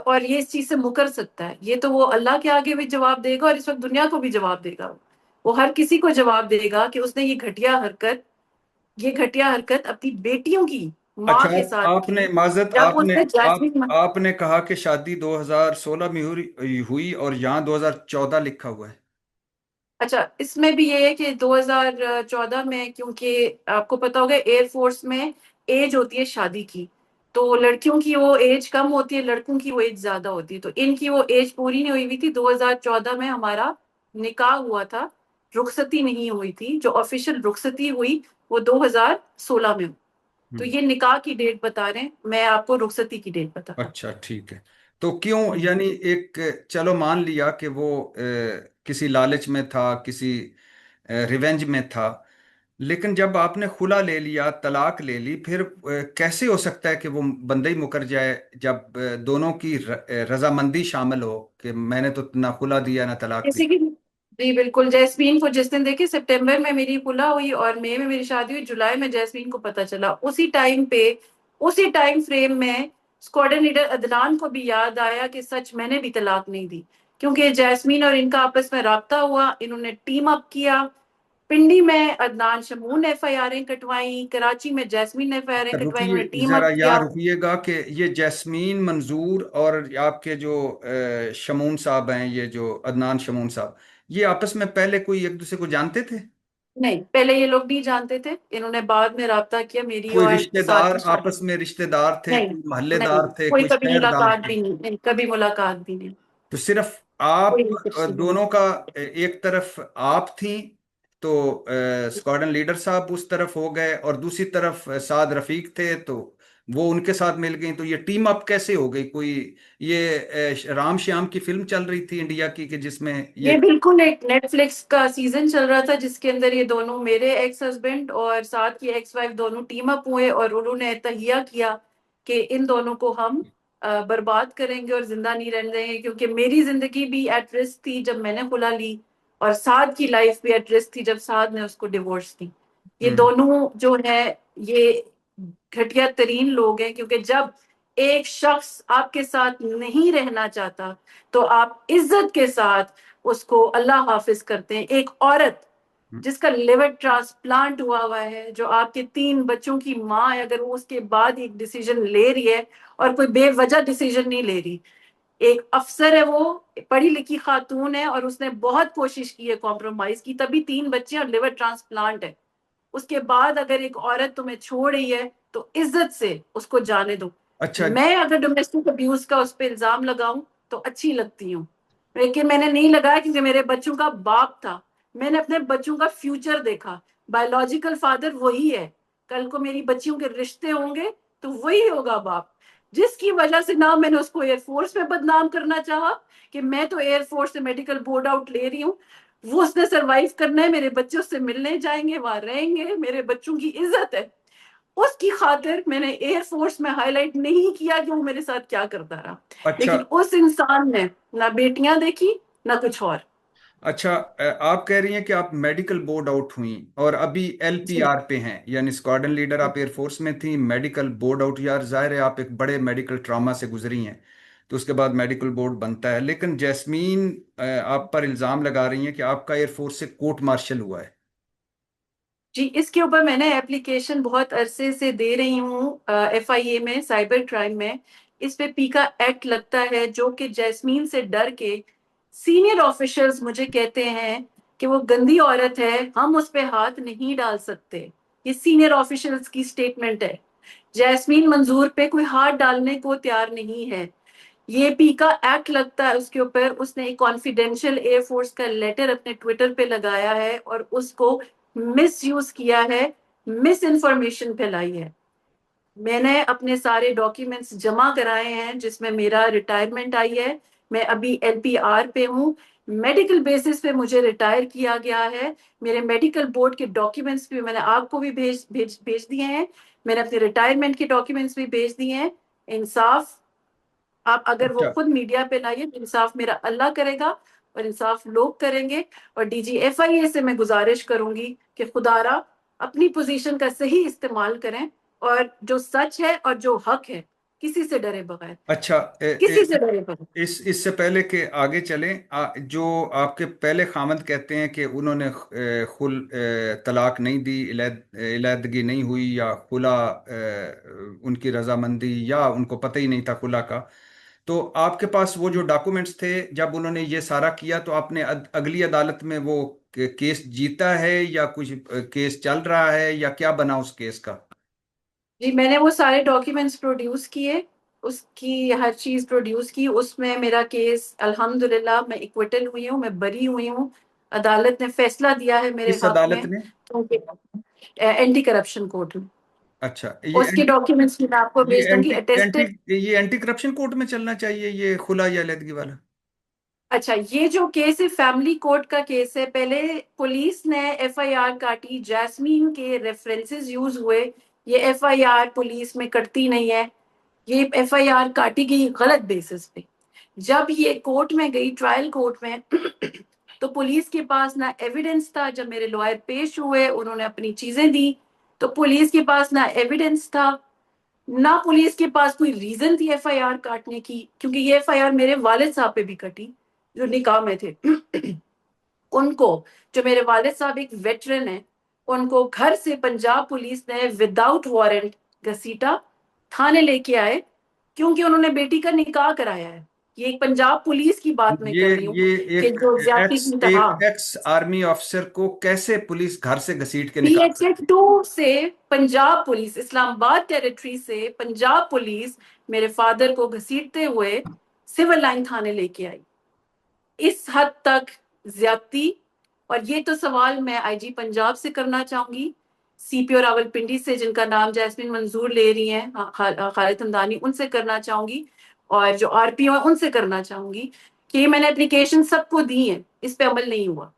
और ये इस चीज से मुकर सकता है, ये तो वो अल्लाह के आगे भी जवाब देगा और इस वक्त दुनिया को भी जवाब देगा। वो हर किसी को जवाब देगा कि उसने ये घटिया हरकत अपनी बेटियों की अच्छा, माँ के साथ आपने की। माजरत जब आपने उसने आप जैस्मीन, आपने कहा कि शादी 2016 में हुई और यहाँ 2014 लिखा हुआ है। अच्छा, इसमें भी ये है कि 2014 में, क्योंकि आपको पता होगा एयरफोर्स में एज होती है शादी की, तो लड़कियों की वो एज कम होती है, लड़कों की वो एज ज्यादा होती है। तो इनकी वो एज पूरी नहीं हुई थी। 2014 में हमारा निकाह हुआ था, रुखसती नहीं हुई थी। जो ऑफिशियल रुखसती हुई वो 2016 में हुई। तो हम्म। ये निकाह की डेट बता रहे हैं, मैं आपको रुखसती की डेट बता रहा अच्छा, ठीक है। तो क्यों, हूँ। यानी एक, चलो मान लिया कि वो किसी लालच में था, किसी रिवेंज में था, लेकिन जब आपने खुला ले लिया, तलाक ले ली, फिर कैसे हो सकता है कि वो बंदा ही मुकर जाए जब दोनों की रजामंदी शामिल हो कि मैंने तो ना खुला दिया ना तलाक दी? जैसे कि जी बिल्कुल, जैस्मीन को जिस दिन देखिए सितंबर में मेरी खुला हुई और मई में मेरी शादी हुई, जुलाई में जैस्मीन को पता चला। उसी टाइम पे, उसी टाइम फ्रेम में स्क्वाड्रन लीडर अदनान को भी याद आया कि सच मैंने भी तलाक नहीं दी। क्योंकि जैस्मीन और इनका आपस में राब्ता हुआ, इन्होंने टीम अप किया। पिंडी में अदनान शमून ने एफआईआर कटवाई, कराची में जैस्मीन ने एफआईआर कटवाई, रुकिए, इन्होंने टीम जरा अप यहाँ किया। रुकिएगा कि ये जैस्मीन मंजूर और आपके जो शमून साहब हैं, ये जो अदनान शमून साहब, ये आपस में पहले कोई एक दूसरे को जानते थे? नहीं, पहले ये लोग नहीं जानते थे, इन्होंने बाद में राब्ता किया मेरी कोई और साथ रिश्तेदार, की शादी। आपस में रिश्तेदार थे, नहीं, कोई नहीं, मोहल्लेदार थे, कोई कोई कभी शहरदार मुलाकात थे? भी नहीं, नहीं, कभी मुलाकात भी नहीं। तो सिर्फ कोई आप इंटरेस्ट नहीं। दोनों का, एक तरफ आप थी तो स्क्वाड्रन लीडर साहब उस तरफ हो गए, और दूसरी तरफ साद रफीक थे तो वो उनके साथ मिल गई, तो ये टीम अप कैसे हो गई? कोई ये राम श्याम की फिल्म चल रही थी इंडिया की कि जिसमें ये? ये बिल्कुल एक नेटफ्लिक्स का सीजन चल रहा था जिसके अंदर ये दोनों, मेरे एक्स हस्बैंड और साथ की एक्स वाइफ, दोनों टीम अप हुए और उन्होंने तहिया किया कि इन दोनों को हम बर्बाद करेंगे और जिंदा नहीं रहने देंगे। क्योंकि मेरी जिंदगी भी एट रिस्क थी जब मैंने खुला ली, और साद की लाइफ भी एट रिस्क थी जब साद ने उसको डिवोर्स दी। ये हम्म। दोनों जो है, ये घटिया तरीन लोग हैं। क्योंकि जब एक शख्स आपके साथ नहीं रहना चाहता तो आप इज्जत के साथ उसको अल्लाह हाफिज करते हैं। एक औरत जिसका लिवर ट्रांसप्लांट हुआ हुआ है, जो आपके 3 बच्चों की माँ है, अगर वो उसके बाद एक डिसीजन ले रही है, और कोई बेवजह डिसीजन नहीं ले रही, एक अफसर है, वो पढ़ी लिखी खातून है और उसने बहुत कोशिश की है कॉम्प्रोमाइज की, तभी 3 बच्चे और लिवर ट्रांसप्लांट है। उसके बाद अगर एक औरत तुम्हें छोड़ रही है तो इज्जत से उसको जाने दो। अच्छा। मैं अगर डोमेस्टिक अब्यूज का उस पर इल्जाम लगाऊं तो अच्छी लगती हूँ, लेकिन मैंने नहीं लगाया क्योंकि मेरे बच्चों का बाप था। मैंने अपने बच्चों का फ्यूचर देखा। बायोलॉजिकल फादर वही है, कल को मेरी बच्चियों के रिश्ते होंगे तो वही होगा बाप। जिसकी वजह से ना मैंने उसको एयरफोर्स में बदनाम करना चाहा कि मैं तो एयरफोर्स से मेडिकल बोर्ड आउट ले रही हूँ, वो उसने सरवाइव करना है, मेरे बच्चे उससे मिलने जाएंगे, वहां रहेंगे, मेरे बच्चों की इज्जत है। उसकी खातिर मैंने एयरफोर्स में हाईलाइट नहीं किया कि वो मेरे साथ क्या करता रहा। अच्छा। लेकिन उस इंसान ने ना बेटियां देखी ना कुछ और। अच्छा, आप कह रही हैं कि आप मेडिकल बोर्ड आउट हुई और अभी जी, एलपीआर पे हैं, यानी स्क्वाड्रन लीडर आप एयरफोर्स में थी, मेडिकल बोर्ड आउट, यार जाहिर है आप एक बड़े मेडिकल ट्रॉमा से गुजरी हैं, तो उसके बाद मेडिकल बोर्ड बनता है। लेकिन जैस्मीन आप पर इल्ज़ाम लगा रही हैं कि आपका एयरफोर्स से कोर्ट मार्शल हुआ है। जी, इसके ऊपर मैंने एप्लीकेशन बहुत अरसे से दे रही हूँ एफआईए में, साइबर क्राइम में। इस पे पीका एक्ट लगता है, जो कि जैस्मीन से डर के सीनियर ऑफिसर्स मुझे कहते हैं कि वो गंदी औरत है, हम उस पे हाथ नहीं डाल सकते। ये सीनियर ऑफिसर्स की स्टेटमेंट है। जैस्मीन मंजूर पे कोई हाथ डालने को तैयार नहीं है। ये पी का एक्ट लगता है उसके ऊपर। उसने एक कॉन्फिडेंशियल एयरफोर्स का लेटर अपने ट्विटर पे लगाया है और उसको मिस यूज किया है, मिस इन्फॉर्मेशन फैलाई है। मैंने अपने सारे डॉक्यूमेंट्स जमा कराए हैं जिसमें मेरा रिटायरमेंट आई है। मैं अभी एलपीआर पे हूँ। मेडिकल बेसिस पे मुझे रिटायर किया गया है। मेरे मेडिकल बोर्ड के डॉक्यूमेंट्स भी मैंने आपको भी भेज भेज भेज दिए हैं। मैंने अपने रिटायरमेंट के डॉक्यूमेंट्स भी भेज दिए हैं। इंसाफ आप अगर वो अच्छा। खुद मीडिया पे लाइए तो इंसाफ मेरा अल्लाह करेगा और इंसाफ लोग करेंगे। और डीजीएफआईए से मैं गुजारिश करूंगी कि खुदारा अपनी पोजीशन का सही इस्तेमाल करें और जो सच है और जो हक है किसी से डरे बगैर, अच्छा। किसी से डरे बगैर। इससे पहले कि आगे चलें, जो आपके पहले खामद कहते हैं कि उन्होंने तलाक नहीं दी, इलादगी नहीं हुई या खुला, उनकी रजामंदी या उनको पता ही नहीं था खुला का, तो आपके पास वो जो डॉक्यूमेंट्स थे जब उन्होंने ये सारा किया, तो आपने अगली अदालत में वो केस जीता है या कुछ केस चल रहा है या क्या बना उस केस का? जी मैंने वो सारे डॉक्यूमेंट्स प्रोड्यूस किए, उसकी हर चीज प्रोड्यूस की। उसमें मेरा केस अल्हम्दुलिल्लाह मैं इक्विटल हुई हूँ, मैं बरी हुई हूँ। अदालत ने फैसला दिया है मेरे किस हक अदालत में। ने? तो एंटी करप्शन कोर्ट में। अच्छा। ये उसके डॉक्यूमेंट्स मैं आपको ये भेज दूंगी एंटी एंटी अटेस्टेड। ये एंटी करप्शन कोर्ट में चलना चाहिए, ये खुला या अलहदगी वाला? अच्छा, ये जो केस है फैमिली कोर्ट का केस है। पहले पुलिस ने एफआईआर काटी, जैस्मीन के रेफरेंसेस यूज हुए। ये एफआईआर पुलिस में कटती नहीं है, ये एफआईआर काटी गई गलत बेसिस पे। जब ये कोर्ट में गई, ट्रायल कोर्ट में तो पुलिस के पास ना एविडेंस था। जब मेरे लॉयर पेश हुए उन्होंने अपनी चीजें दी, तो पुलिस के पास ना एविडेंस था, ना पुलिस के पास कोई रीजन थी एफआईआर काटने की। क्योंकि ये एफआईआर मेरे वालिद साहब पे भी कटी जो निकाह में थे। उनको, जो मेरे वालिद साहब एक वेटरन है, उनको घर से पंजाब पुलिस ने विदाउट वारंट घसीटा, थाने लेके आए, क्योंकि उन्होंने बेटी का निकाह कराया है। ये एक पंजाब पुलिस की बात मैं ये कर रही हूँ ये कि जो ज्यादा की था। एक हाँ, एक्स आर्मी ऑफिसर को कैसे पुलिस घर से घसीट के निकाल पीएचएक सकती? 2 से पंजाब पुलिस, इस्लामाबाद टेरिटरी से पंजाब पुलिस मेरे फादर को घसीटते हुए सिविल लाइन थाने लेके आई। इस हद तक ज्यादती। और ये तो सवाल मैं आईजी पंजाब से करना चाहूंगी, सीपीओ रावलपिंडी से जिनका नाम जैस्मीन मंजूर ले रही हैं, खालिद हमदानी, उनसे करना चाहूंगी। और जो आरपीओ है उनसे करना चाहूंगी कि मैंने एप्लीकेशन सबको दी है, इस पे अमल नहीं हुआ।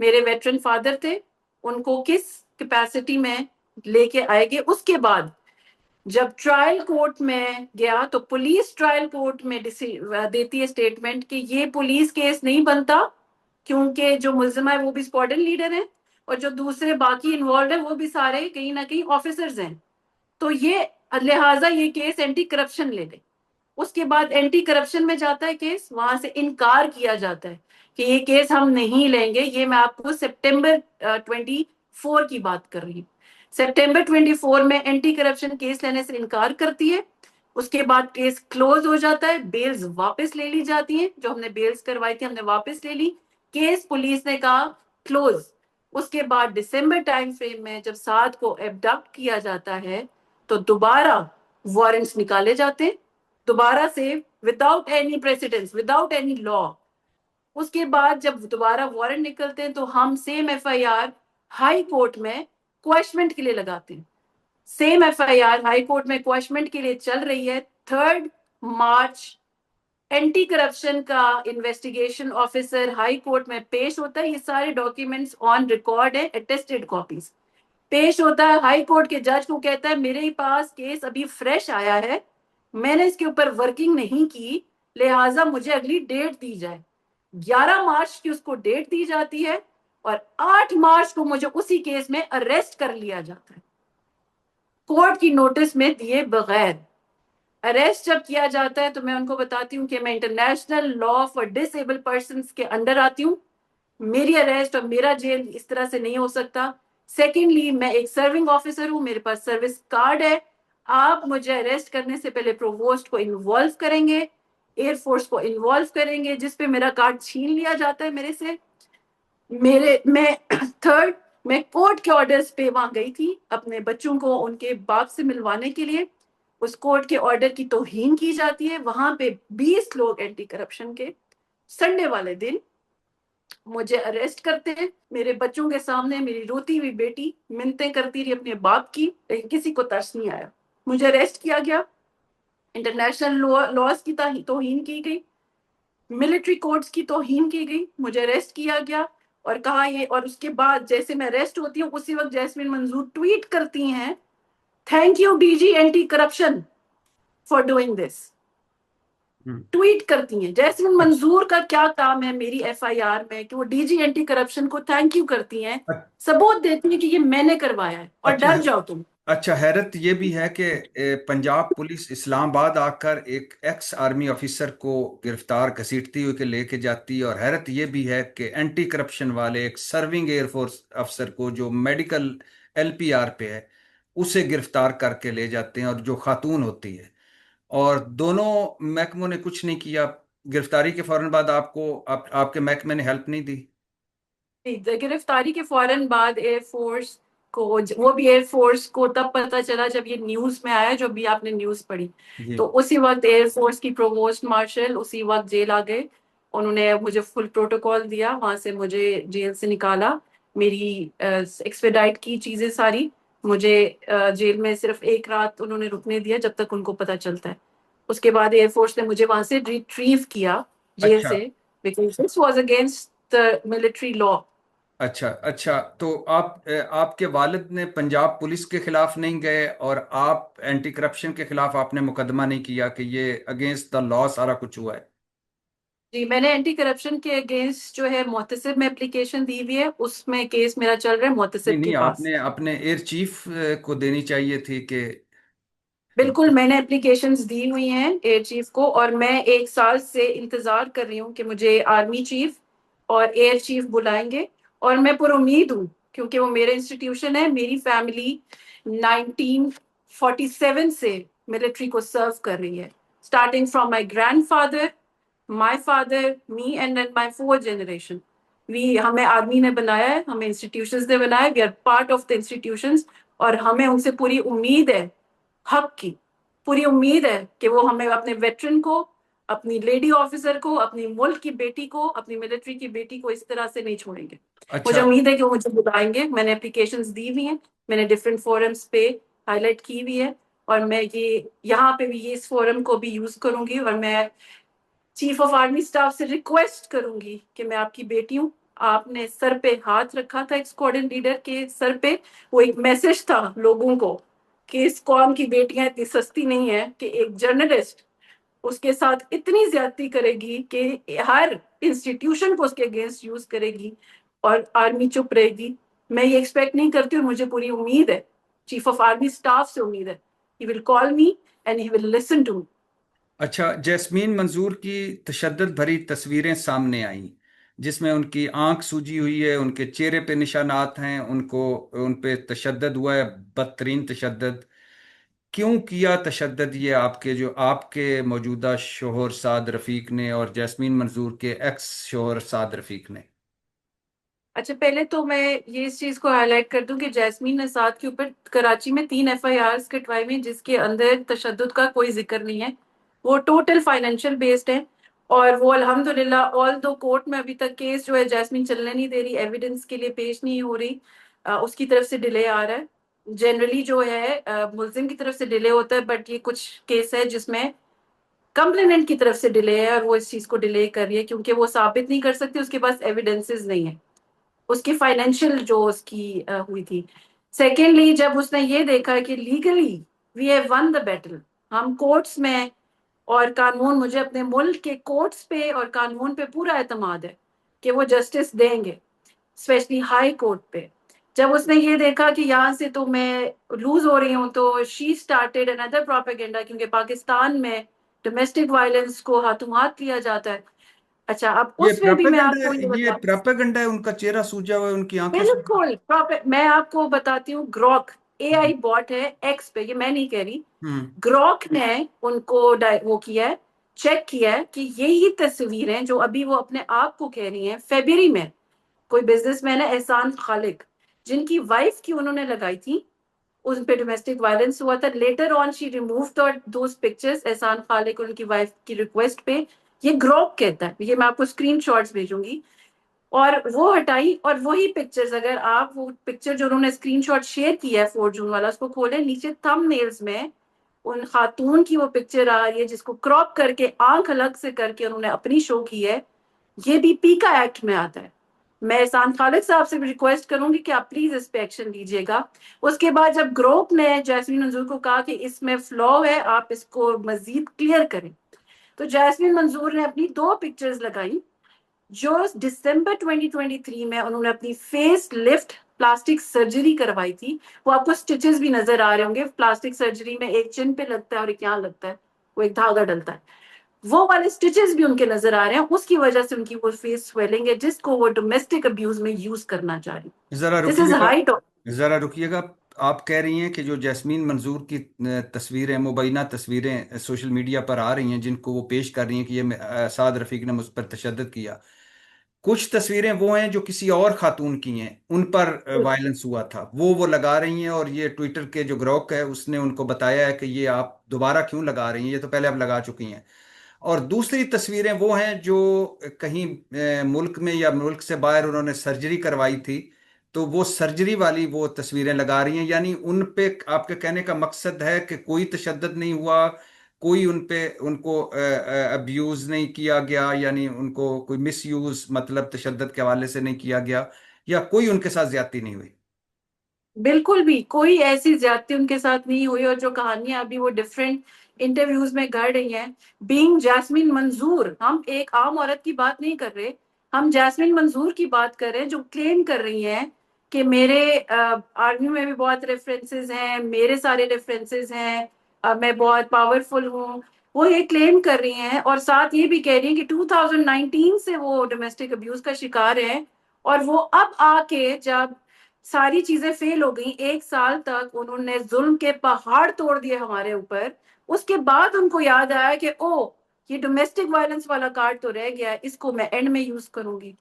मेरे वेटरन फादर थे, उनको किस कैपेसिटी में लेके आएंगे। उसके बाद जब ट्रायल कोर्ट में गया तो पुलिस ट्रायल कोर्ट में देती है स्टेटमेंट कि ये पुलिस केस नहीं बनता, क्योंकि जो मुलजिम है वो भी स्क्वाड्रन लीडर है और जो दूसरे बाकी इन्वॉल्व है वो भी सारे कहीं ना कहीं ऑफिसर्स हैं। तो ये लिहाजा ये केस एंटी करप्शन ले ले। उसके बाद एंटी करप्शन में जाता है केस, वहां से इनकार किया जाता है कि ये केस हम नहीं लेंगे। ये मैं आपको सितंबर 24 की बात कर रही हूँ। सितंबर 24 में एंटी करप्शन केस लेने से इनकार करती है। उसके बाद केस क्लोज हो जाता है, बेल्स वापस ले ली जाती हैं, जो हमने बेल्स करवाई थी हमने वापस ले ली। केस पुलिस ने कहा क्लोज। उसके बाद दिसंबर टाइम फ्रेम में जब साद को एबडक्ट किया जाता है तो दोबारा वारंट्स निकाले जाते हैं, दोबारा से, without any precedence, without any law. उसके बाद जब दोबारा वारंट निकलते हैं तो हम सेम एफआईआर हाई कोर्ट में क्वेश्चमेंट के लिए लगाते हैं। सेम एफआईआर हाई कोर्ट में क्वेश्चमेंट के लिए चल रही है। 3 मार्च एंटी करप्शन का इन्वेस्टिगेशन ऑफिसर हाई कोर्ट में पेश होता है। ये सारे डॉक्यूमेंट्स ऑन रिकॉर्ड है, अटेस्टेड कॉपीज। पेश होता है, हाई कोर्ट के जज को कहता है मेरे पास केस अभी फ्रेश आया है, मैंने इसके ऊपर वर्किंग नहीं की, लिहाजा मुझे अगली डेट दी जाए। 11 मार्च की उसको डेट दी जाती है और 8 मार्च को मुझे उसी केस में अरेस्ट कर लिया जाता है, कोर्ट की नोटिस में दिए बगैर। अरेस्ट जब किया जाता है तो मैं उनको बताती हूँ कि मैं international law for disable person के अंडर आती हूँ, मेरी अरेस्ट और मेरा जेल इस तरह से नहीं हो सकता। सेकेंडली, मैं एक सर्विंग ऑफिसर हूँ, मेरे पास सर्विस कार्ड है। आप मुझे अरेस्ट करने से पहले प्रोवोस्ट को इन्वॉल्व करेंगे, एयरफोर्स को इन्वॉल्व करेंगे, जिसपे मेरा कार्ड छीन लिया जाता है मेरे से। मेरे मैं थर्ड, मैं कोर्ट के ऑर्डर्स पे वहां गई थी अपने बच्चों को उनके बाप से मिलवाने के लिए। उस कोर्ट के ऑर्डर की तौहीन की जाती है वहां पे। 20 लोग एंटी करप्शन के संडे वाले दिन मुझे अरेस्ट करते हैं मेरे बच्चों के सामने। मेरी रोती हुई बेटी मिन्नतें करती रही अपने बाप की, लेकिन किसी को तरस नहीं आया। मुझे अरेस्ट किया गया, इंटरनेशनल लॉज की तौहीन की गई, मिलिट्री कोर्ट्स की तौहीन की गई, मुझे अरेस्ट किया गया और कहा ये। और उसके बाद जैसे मैं अरेस्ट होती हूँ उसी वक्त जैस्मिन मंजूर ट्वीट करती हैं, thank you DG anti corruption for doing this. Hmm. Tweet करती हैं। जैस्मिन अच्छा। मंजूर का क्या काम है मेरी एफआईआर में कि वो डीजी एंटी करप्शन को थैंक यू करती हैं, अ- सबूत देती हैं कि ये मैंने करवाया है, और अच्छा। डर जाओ तुम। अच्छा, हैरत ये भी है कि पंजाब पुलिस इस्लामाबाद आकर एक एक्स आर्मी ऑफिसर को गिरफ्तार घसीटती हुई के लेके जाती है, और हैरत ये भी है कि एंटी करप्शन वाले एक सर्विंग एयरफोर्स अफसर को जो मेडिकल एलपीआर पे है उसे गिरफ्तार करके ले जाते हैं, और जो खातून होती है। और दोनों महकमों ने कुछ नहीं किया। गिरफ्तारी के फौरन बाद आपके महकमे ने हेल्प नहीं दी। गिरफ्तारी के फौरन बाद एयरफोर्स को, वो भी एयरफोर्स को तब पता चला जब ये न्यूज में आया, जो भी आपने न्यूज पढ़ी। जी। तो उसी वक्त एयरफोर्स की प्रोवोस्ट मार्शल उसी वक्त जेल आ गए। उन्होंने मुझे फुल प्रोटोकॉल दिया, वहां से मुझे जेल से निकाला, मेरी एक्सपेडाइट की चीजें सारी। मुझे जेल में सिर्फ एक रात उन्होंने रुकने दिया जब तक उनको पता चलता है। उसके बाद एयरफोर्स ने मुझे वहां से रिट्रीव किया जेल अच्छा। से, because this was against the military law. अच्छा। अच्छा, तो आपके वालिद ने पंजाब पुलिस के खिलाफ नहीं गए, और आप एंटी करप्शन के खिलाफ आपने मुकदमा नहीं किया कि ये अगेंस्ट द लॉ सारा कुछ हुआ है? जी, मैंने एंटी करप्शन के अगेंस्ट जो है मोहतसिब में एप्लीकेशन दी हुई है, उसमें केस मेरा चल रहा है नहीं मोहतसिब के नहीं, पास। आपने अपने एयर चीफ को देनी चाहिए थी कि। बिल्कुल, मैंने एप्लीकेशंस दी हुई हैं एयर चीफ को, और मैं 1 साल से इंतजार कर रही हूँ कि मुझे आर्मी चीफ और एयर चीफ बुलाएंगे। और मैं पुरुमीद हूँ क्योंकि वो मेरा इंस्टीट्यूशन है। मेरी फैमिली 1947 से मिलिट्री को सर्व कर रही है, starting from my grandfather, my father, me and my fourth generation. We हमें आर्मी ने बनाया है, हमें इंस्टीट्यूशंस ने बनाया, we are part of the institutions. और हमें उनसे पूरी उम्मीद है, हक की पूरी उम्मीद है कि वो हमें अपने वेटरन को, अपनी लेडी ऑफिसर को, अपनी मुल्क की बेटी को, अपनी मिलिट्री की बेटी को इस तरह से नहीं छोड़ेंगे। मुझे अच्छा। उम्मीद है कि वो मुझे बुलाएंगे। मैंने एप्लीकेशंस दी हुई हैं, मैंने डिफरेंट फोरम्स पे हाईलाइट की हुई है, और मैं ये यहाँ पे भी ये इस फोरम को भी यूज करूंगी, और मैं चीफ ऑफ आर्मी स्टाफ से रिक्वेस्ट करूंगी कि मैं आपकी बेटी हूँ। आपने सर पे हाथ रखा था एक स्क्वाड्रन लीडर के सर पे, वो एक मैसेज था लोगों को कि इस कौम की बेटियां इतनी सस्ती नहीं है कि एक जर्नलिस्ट उसके साथ इतनी ज्यादती करेगी कि हर इंस्टीट्यूशन को उसके अगेंस्ट यूज करेगी और आर्मी चुप रहेगी। मैं ये एक्सपेक्ट नहीं करती, और मुझे पूरी उम्मीद है, चीफ ऑफ आर्मी स्टाफ से उम्मीद है, he will call me and he will listen to me. अच्छा, जैस्मीन मंजूर की तशद्दुद भरी तस्वीरें सामने आई, जिसमें उनकी आंख सूजी हुई है, उनके चेहरे पे निशानात हैं, उनको उन पे तशद्दुद हुआ है, बदतरीन तशद्दुद। क्यों किया तशद्दुद ये आपके जो आपके मौजूदा शोहर साद रफीक ने और जैस्मीन मंजूर के एक्स शोहर साद रफीक ने? अच्छा, पहले तो मैं ये इस चीज को हाईलाइट कर दूं कि जैस्मीन नसाद के ऊपर कराची में 3 FIRs कटवाई हुई, जिसके अंदर तशद्दुद का कोई जिक्र नहीं है। वो टोटल फाइनेंशियल बेस्ड है, और वो अल्हम्दुलिल्लाह ऑल दो कोर्ट में अभी तक केस जो है जैस्मीन चलने नहीं दे रही, एविडेंस के लिए पेश नहीं हो रही। उसकी तरफ से डिले आ रहा है। जनरली जो है मुलजिम की तरफ से डिले होता है, बट ये कुछ केस है जिसमें कंप्लेनेंट की तरफ से डिले है, और वो इस चीज को डिले कर रही है क्योंकि वो साबित नहीं कर सकती, उसके पास एविडेंसेस नहीं है उसकी फाइनेंशियल जो उसकी हुई थी। सेकेंडली, जब उसने ये देखा कि legally we have won the battle, हम कोर्ट्स में, और कानून, मुझे अपने मुल्क के कोर्ट्स पे और कानून पे पूरा एतमाद है कि वो जस्टिस देंगे, स्पेशली हाई कोर्ट पे। जब उसने ये देखा कि यहाँ से तो मैं लूज हो रही हूँ, तो शी स्टार्टेड अनदर प्रोपेगेंडा, क्योंकि पाकिस्तान में डोमेस्टिक वायलेंस को हाथों हाथ लिया जाता है। अच्छा, अब ये उसमें भी मैं प्रोपेगेंडा आपको ये ये बता, प्रोपेगेंडा है, उनका चेहरा सूजा हुआ है, उनकी आंखें सूजी। बिल्कुल प्रॉपर, मैं आपको बताती हूँ। ग्रॉक AI बॉट है एक्स पे, ये मैं नहीं कह रही, हम्म। ग्रॉक ने उनको वो किया है, चेक किया है कि यही तस्वीरें जो अभी वो अपने आप को कह रही हैं। फेब्रुअरी में कोई बिजनेसमैन है एहसान खालिक, जिनकी वाइफ की उन्होंने लगाई थी, उन पे डोमेस्टिक वायलेंस हुआ था। Later on she remove those pictures, एहसान खालिक उनकी वाइफ की रिक्वेस्ट पे। ये ग्रोक कहता है, ये मैं आपको स्क्रीन शॉट्स भेजूंगी। और वो हटाई, और वही पिक्चर्स, अगर आप वो पिक्चर जो उन्होंने स्क्रीनशॉट शेयर किया है 4 जून वाला, उसको खोलें, नीचे थंबनेल्स में उन खातून की वो पिक्चर आ रही है जिसको क्रॉप करके आंख अलग से करके उन्होंने अपनी शो की है। ये भी पीका एक्ट में आता है। मैं एहसान खालिद साहब से भी रिक्वेस्ट करूंगी कि आप प्लीज इस पे एक्शन लीजिएगा। उसके बाद जब ग्रोप ने जैस्मीन मंजूर को कहा कि इसमें फ्लॉ है, आप इसको मजीद क्लियर करें, तो जैस्मीन मंजूर ने अपनी 2 पिक्चर्स लगाई, जो दिसंबर 2023 में उन्होंने अपनी फेस लिफ्ट प्लास्टिक सर्जरी करवाई थी। वो आपको स्टिचेस भी नजर आ रहे होंगे, प्लास्टिक सर्जरी में एक चिन पे लगता है और एक यहाँ लगता है, वो एक धागा डलता है, वो वाले स्टिचेस भी उनके नजर आ रहे हैं। उसकी वजह से उनकी वो फेस स्वेलिंग है जिसको वो डोमेस्टिक अब्यूज में यूज करना चाह रही। जरा दिस इज रुकिएगा, हाइट। जरा रुकिएगा। आप कह रही हैं कि जो जैस्मीन मंजूर की तस्वीरें, मुबैना तस्वीरें सोशल मीडिया पर आ रही हैं, जिनको वो पेश कर रही हैं कि ये साद रफीक ने मुझ पर तशद्दुद किया, कुछ तस्वीरें वो हैं जो किसी और खातून की हैं, उन पर वायलेंस हुआ था, वो लगा रही हैं, और ये ट्विटर के जो ग्रोक है उसने उनको बताया है कि ये आप दोबारा क्यों लगा रही हैं, ये तो पहले आप लगा चुकी हैं। और दूसरी तस्वीरें वो हैं जो कहीं मुल्क में या मुल्क से बाहर उन्होंने सर्जरी करवाई थी, तो वो सर्जरी वाली वो तस्वीरें लगा रही हैं। यानी उन पे आपके कहने का मकसद है कि कोई तशद्दुद नहीं हुआ, कोई उन पे उनको अब्यूज नहीं किया गया, यानी उनको कोई मिस यूज मतलब तशद्दुद के हवाले से नहीं किया गया, या कोई उनके साथ ज्यादती नहीं हुई। बिल्कुल भी कोई ऐसी ज्यादती उनके साथ नहीं हुई। और जो कहानियां अभी वो डिफरेंट इंटरव्यूज में कर रही हैं, बीइंग जैस्मिन मंजूर, हम एक आम औरत की बात नहीं कर रहे, हम जैस्मिन मंजूर की बात कर रहे हैं, जो क्लेम कर रही हैं कि मेरे आर्मी में भी बहुत रेफरेंसेस हैं, मेरे सारे रेफरेंसेस हैं, मैं बहुत पावरफुल हूँ। वो ये क्लेम कर रही हैं, और साथ ये भी कह रही हैं कि 2019 से वो डोमेस्टिक अब्यूज का शिकार है। और वो अब आके जब सारी चीजें फेल हो गई, 1 साल तक उन्होंने जुल्म के पहाड़ तोड़ दिए हमारे ऊपर, उसके बाद उनको याद आया कि ओ, ये डोमेस्टिक वायलेंस वाला कार्ड तो रह गया है, इसको मैं एंड में यूज करूंगी।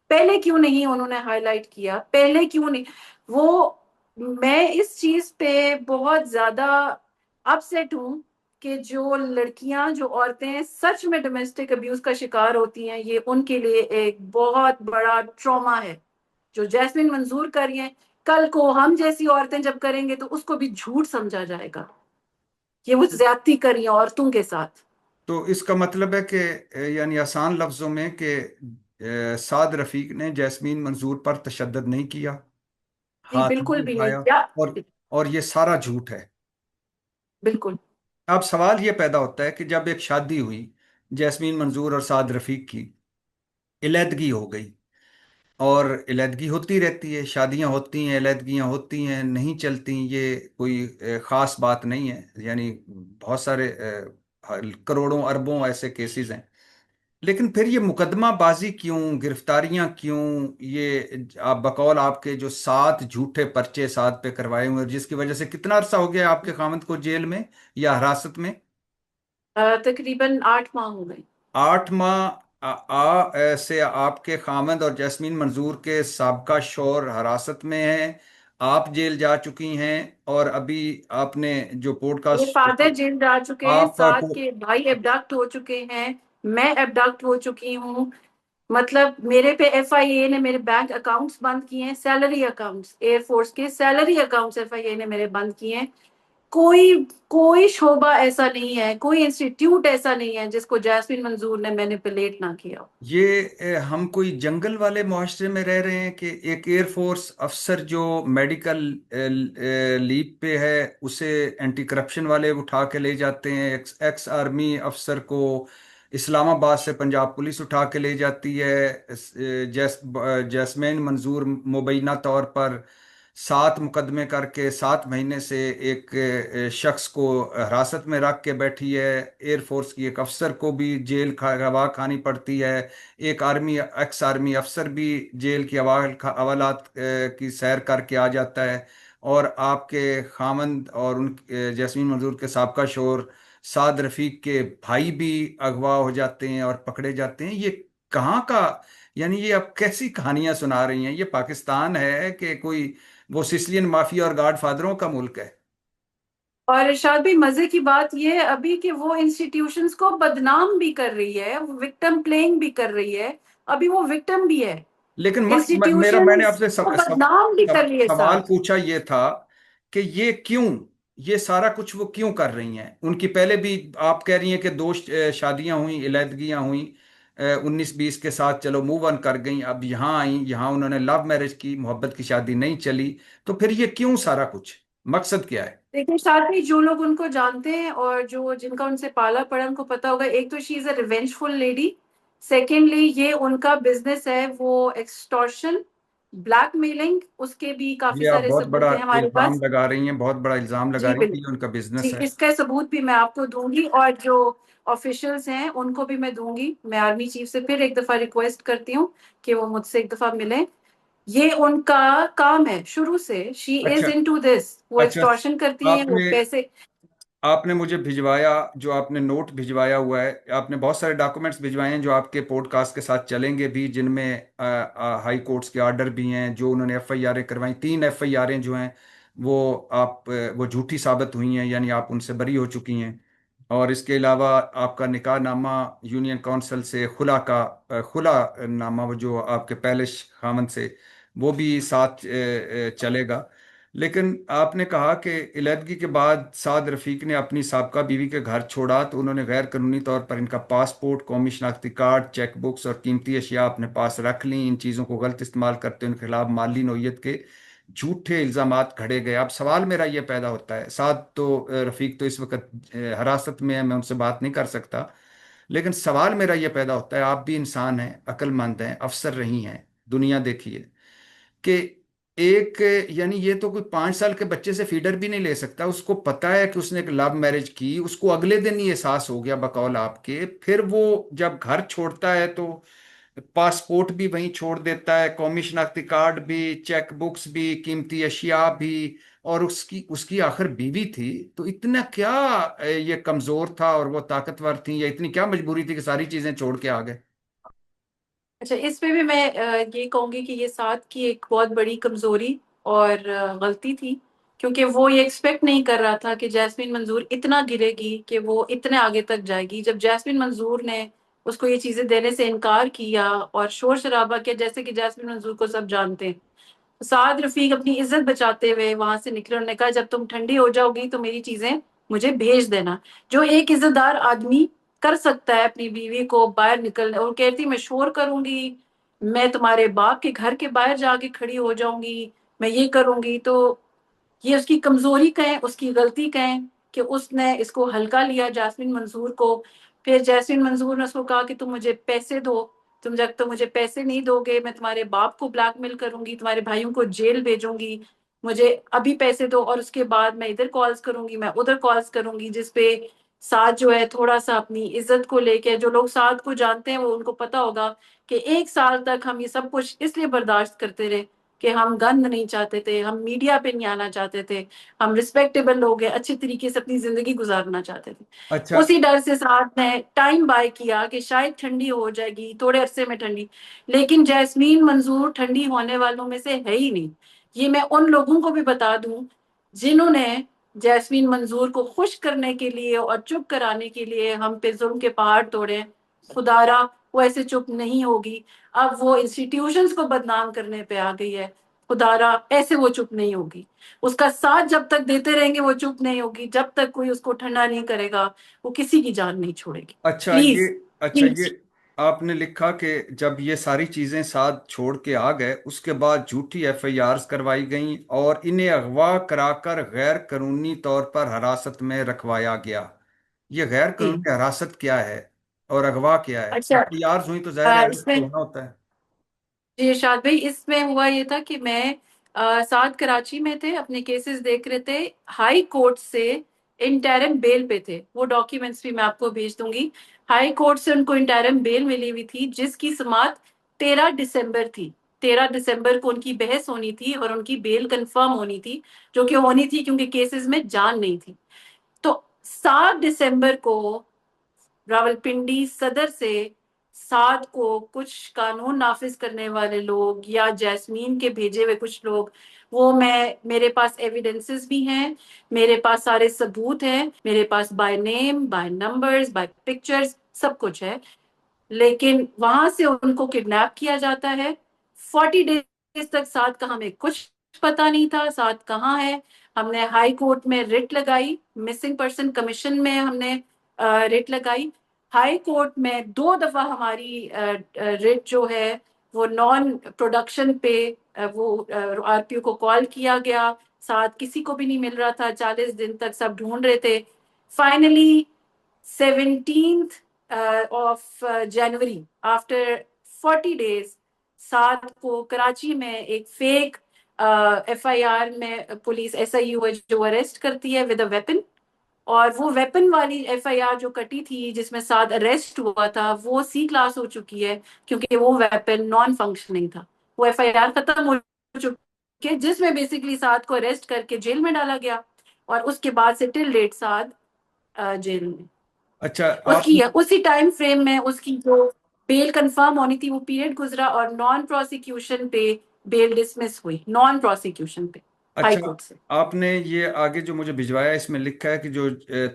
पहले क्यों नहीं उन्होंने हाईलाइट किया, पहले क्यों नहीं वो। मैं इस चीज पे बहुत ज्यादा अपसेट हूं कि जो लड़कियां, जो औरतें सच में डोमेस्टिक अब्यूज का शिकार होती हैं, ये उनके लिए एक बहुत बड़ा ट्रॉमा है। जो जैस्मिन मंजूर कर रही हैं, कल को हम जैसी औरतें जब करेंगे तो उसको भी झूठ समझा जाएगा। ये वो ज्यादती कर रही हैं औरतों के साथ। तो इसका मतलब है कि यानी आसान लफ्जों में कि साद रफीक ने जैस्मीन मंजूर पर तशद्दुद नहीं किया, नहीं, हाथ बिल्कुल नहीं भी नहीं उठाया, क्या। और ये सारा झूठ है। बिल्कुल। अब सवाल ये पैदा होता है कि जब एक शादी हुई जैस्मीन मंजूर और साद रफीक की, इलेदगी हो गई, और इलेदगी होती रहती है, शादियां होती हैं, इलेदगियां होती हैं, नहीं चलती, ये कोई खास बात नहीं है। यानी बहुत सारे करोड़ों अरबों ऐसे केसेस हैं। लेकिन फिर ये मुकदमाबाजी क्यों, गिरफ्तारियां क्यों, ये आप बकौल आपके जो 7 झूठे पर्चे साद पे करवाए हुए, जिसकी वजह से कितना अरसा हो गया आपके खामद को जेल में या हिरासत में? तकरीबन 8 माह हो गए। 8 माह। ऐसे आपके खामद और जैस्मीन मंजूर के साबका शौहर हिरासत में हैं, आप जेल जा चुकी हैं, और अभी आपने जो ये पॉडकास्ट, फादर जेल जा चुके हैं, आप साथ के भाई एबडक्ट हो चुके हैं, मैं एबडक्ट हो चुकी हूँ। मतलब मेरे पे एफआईए ने मेरे बैंक अकाउंट्स बंद किए हैं, सैलरी अकाउंट्स, एयरफोर्स के सैलरी अकाउंट्स एफआईए ने मेरे बंद किए हैं। कोई कोई शोबा ऐसा नहीं है, कोई इंस्टीट्यूट ऐसा नहीं है जिसको जैस्मिन मंजूर ने मैनिपुलेट ना किया। ये हम कोई जंगल वाले मुआशरे में रह रहे हैं कि एक एयरफोर्स अफसर जो मेडिकल लीव पे है, उसे एंटी करप्शन वाले उठा के ले जाते हैं, एक्स एक्स आर्मी अफसर को इस्लामाबाद से पंजाब पुलिस उठा के ले जाती है। जैस्मीन मंजूर मुबैना तौर पर 7 मुकदमे करके 7 महीने से एक शख्स को हिरासत में रख के बैठी है। एयरफोर्स की एक अफसर को भी जेल गवाह खानी पड़ती है, एक आर्मी एक्स आर्मी अफसर भी जेल की हवालात की सैर करके आ जाता है, और आपके खामंद और उन जैस्मीन मंजूर के साबका शोहर साद रफीक के भाई भी अगवा हो जाते हैं और पकड़े जाते हैं। ये कहाँ का? यानी ये आप कैसी कहानियां सुना रही हैं? ये पाकिस्तान है कि कोई वो सिसिलियन माफिया और गॉडफादरों का मुल्क है? और इरशाद भाई, मजे की बात यह है अभी कि वो इंस्टीट्यूशंस को बदनाम भी कर रही है, वो विक्टिम प्लेइंग भी कर रही है। अभी वो विक्टिम भी है। लेकिन मैंने इंस्टीट्यूशंस आपसे को बदनाम भी कर रही है सवाल साथ। पूछा ये था कि ये क्यों, ये सारा कुछ वो क्यों कर रही हैं? उनकी पहले भी आप कह रही हैं कि दो शादियां हुई, इलेहदगियां हुई, 19-20 के साथ चलो मूव ऑन कर गई, अब यहाँ आई, यहाँ उन्होंने लव मैरिज की, मोहब्बत की शादी नहीं चली। तो फिर ये क्यों सारा कुछ, मकसद क्या है? लेकिन साथ ही जो लोग उनको जानते हैं और जो जिनका उनसे पाला पड़ा, उनको पता होगा, एक तो she is a revengeful lady. Secondly, ये उनका बिजनेस है, वो एक्सटॉर्शन, ब्लैकमेलिंग, उसके भी काफी ये आप सारे बहुत बड़ा सबूत हैं हमारे इल्जाम पास। लगा रही हैं, बहुत बड़ा इल्जाम लगा जी रही हैं कि बिल्कुल। ये उनका जी, बिजनेस है। इसका सबूत भी मैं आपको दूंगी, और जो ऑफिशियल्स हैं उनको भी मैं दूंगी। मैं आर्मी चीफ से फिर एक दफा रिक्वेस्ट करती हूँ कि वो मुझसे एक दफा मिलें। ये उनका काम है शुरू से। शी इज अच्छा। इन टू दिस। वो अच्छा। एक्सटॉर्शन करती हैं, वो आपने पैसे। आपने मुझे भिजवाया, जो आपने नोट भिजवाया हुआ है, आपने बहुत सारे डॉक्यूमेंट्स भिजवाए हैं जो आपके पॉडकास्ट के साथ चलेंगे भी, जिनमें हाई कोर्ट्स के ऑर्डर भी हैं, जो उन्होंने एफआईआर करवाई, 3 एफआईआर जो हैं वो वो झूठी साबित हुई हैं, यानी आप उनसे बरी हो चुकी हैं। और इसके अलावा आपका निकाह नामा यूनियन काउंसिल से खुला का खुला नामा, वो जो आपके पहले खामन से, वो भी साथ चलेगा। लेकिन आपने कहा कि इलेदगी के बाद साद रफीक ने अपनी साबका बीवी के घर छोड़ा तो उन्होंने गैर कानूनी तौर पर इनका पासपोर्ट, कौमी शनाख्ती कार्ड, चेक बुक्स और कीमती अशिया अपने पास रख ली। इन चीज़ों को गलत इस्तेमाल करते उनके खिलाफ माली नौयत के झूठे इल्जामात घड़े गए। अब सवाल मेरा ये पैदा होता है, साद तो रफीक तो इस वक्त हिरासत में है, मैं उनसे बात नहीं कर सकता। लेकिन सवाल मेरा ये पैदा होता है, आप भी इंसान हैं, अक्लमंद हैं, अफसर रही हैं, दुनिया देखी है, कि एक, यानी ये तो कोई 5 साल के बच्चे से फीडर भी नहीं ले सकता। उसको पता है कि उसने एक लव मैरिज की, उसको अगले दिन ही एहसास हो गया बकौल आपके, फिर वो जब घर छोड़ता है तो पासपोर्ट भी वहीं छोड़ देता है, कौमी शनाख्ती कार्ड भी, चेक बुक्स भी, कीमती अशिया भी। और उसकी उसकी आखिर बीवी थी, तो इतना क्या ये कमजोर था और वो ताकतवर थी, या इतनी क्या मजबूरी थी कि सारी चीजें छोड़ के आ गए? अच्छा, इस पे भी मैं ये कहूंगी कि ये साथ की एक बहुत बड़ी कमजोरी और गलती थी, क्योंकि वो ये एक्सपेक्ट नहीं कर रहा था कि जैस्मीन मंजूर इतना गिरेगी, कि वो इतने आगे तक जाएगी। जब जैस्मीन मंजूर ने उसको ये चीजें देने से इनकार किया और शोर शराबा किया, जैसे कि जैस्मीन मंजूर को सब जानते हैं, साद रफीक अपनी इज्जत बचाते हुए वहां से निकले। उन्होंने कहा, जब तुम ठंडी हो जाओगी तो मेरी चीजें मुझे भेज देना। जो एक इज्जतदार आदमी कर सकता है अपनी बीवी को बाहर निकलने, और कहती मैं शोर करूंगी, मैं तुम्हारे बाप के घर के बाहर जाके खड़ी हो जाऊंगी, मैं ये करूंगी। तो ये उसकी कमजोरी कहें, उसकी गलती कहें, कि उसने इसको हल्का लिया जैस्मिन मंसूर को। फिर जैस्मिन मंसूर ने उसको कहा कि तुम मुझे पैसे दो, तुम जब तुम मुझे पैसे नहीं दोगे, मैं तुम्हारे बाप को ब्लैकमेल करूंगी, तुम्हारे भाइयों को जेल भेजूंगी, मुझे अभी पैसे दो, और उसके बाद मैं इधर कॉल्स करूंगी, मैं उधर कॉल्स करूंगी। जिसपे साथ जो है थोड़ा सा अपनी इज्जत को लेके, जो लोग साथ को जानते हैं वो उनको पता होगा कि 1 साल तक हम ये सब कुछ इसलिए बर्दाश्त करते रहे कि हम गंद नहीं चाहते थे, हम मीडिया पे नहीं आना चाहते थे, हम रिस्पेक्टेबल लोग हैं, अच्छे तरीके से अपनी जिंदगी गुजारना चाहते थे। अच्छा। उसी डर से साथ ने टाइम बाय किया कि शायद ठंडी हो जाएगी, थोड़े अरसे में ठंडी। लेकिन जैस्मीन मंजूर ठंडी होने वालों में से है ही नहीं। ये मैं उन लोगों को भी बता दूं जिन्होंने जैस्मीन मंजूर को खुश करने के लिए और चुप कराने के लिए हम पे जुल्म के पहाड़ तोड़े। खुदारा वो ऐसे चुप नहीं होगी। अब वो इंस्टीट्यूशंस को बदनाम करने पे आ गई है। खुदारा ऐसे वो चुप नहीं होगी। उसका साथ जब तक देते रहेंगे वो चुप नहीं होगी, जब तक कोई उसको ठंडा नहीं करेगा वो किसी की जान नहीं छोड़ेगी। अच्छा ये प्लीज, अच्छा ये प्लीज। आपने लिखा कि जब ये सारी चीजें साथ छोड़ के आ गए, उसके बाद झूठी एफआईआर्स करवाई गईं और इन्हें अगवा कराकर गैर कानूनी तौर पर हिरासत में रखवाया गया। ये गैर जी। कानूनी हिरासत क्या है और अगवा क्या है? अच्छा, एफआईआर्स हुई तो जाहिर है अरेस्ट तो इसमें होना होता है। जी इरशाद भाई, इसमें हुआ ये था कि मैं साथ कराची में थे, अपने केसेस देख रहे थे। हाई कोर्ट से इंटरिम बेल पे थे, वो डॉक्यूमेंट्स भी मैं आपको भेज दूंगी। हाई कोर्ट से उनको इंटरिम बेल मिली हुई थी, जिसकी समाअत 13 दिसंबर थी। 13 दिसंबर को उनकी बहस होनी थी और उनकी बेल कंफर्म होनी थी, जो कि होनी थी क्योंकि केसेस में जान नहीं थी। तो 7 दिसंबर को रावलपिंडी सदर से साथ को कुछ कानून नाफिज करने वाले लोग या जैस्मीन के भेजे हुए कुछ लोग, वो मैं, मेरे पास एविडेंसेस भी हैं, मेरे पास सारे सबूत हैं, मेरे पास by name, by numbers, by pictures, सब कुछ है। लेकिन वहां से उनको किडनैप किया जाता है। 40 डेज तक साथ का हमें कुछ पता नहीं था, साथ कहाँ है। हमने हाई कोर्ट में रिट लगाई, मिसिंग पर्सन कमीशन में हमने रिट लगाई। हाई कोर्ट में 2 दफा हमारी रिट जो है वो नॉन प्रोडक्शन पे, वो आरपीओ को कॉल किया गया, साथ किसी को भी नहीं मिल रहा था, 40 दिन तक सब ढूंढ रहे थे। Finally 17th of January, after 40 days, सात को कराची में एक फेक एफआईआर में पुलिस एसआईयू है जो अरेस्ट करती है विद अ वेपन। और वो वेपन वाली एफआईआर जो कटी थी जिसमें साद अरेस्ट हुआ था, वो सी क्लास हो चुकी है क्योंकि वो वेपन नॉन फंक्शनिंग था। वो एफआईआर खत्म हो चुकी है जिसमें बेसिकली साद को अरेस्ट करके जेल में डाला गया, और उसके बाद से टिल डेट साद जेल में। अच्छा। आप उसकी उसी टाइम फ्रेम में उसकी जो बेल कंफर्म होनी थी वो पीरियड गुजरा, और नॉन प्रोसिक्यूशन पे बेल डिसमिस हुई, नॉन प्रोसिक्यूशन पे, हाई अच्छा, कोर्ट से। आपने ये आगे जो मुझे भिजवाया इसमें लिखा है कि जो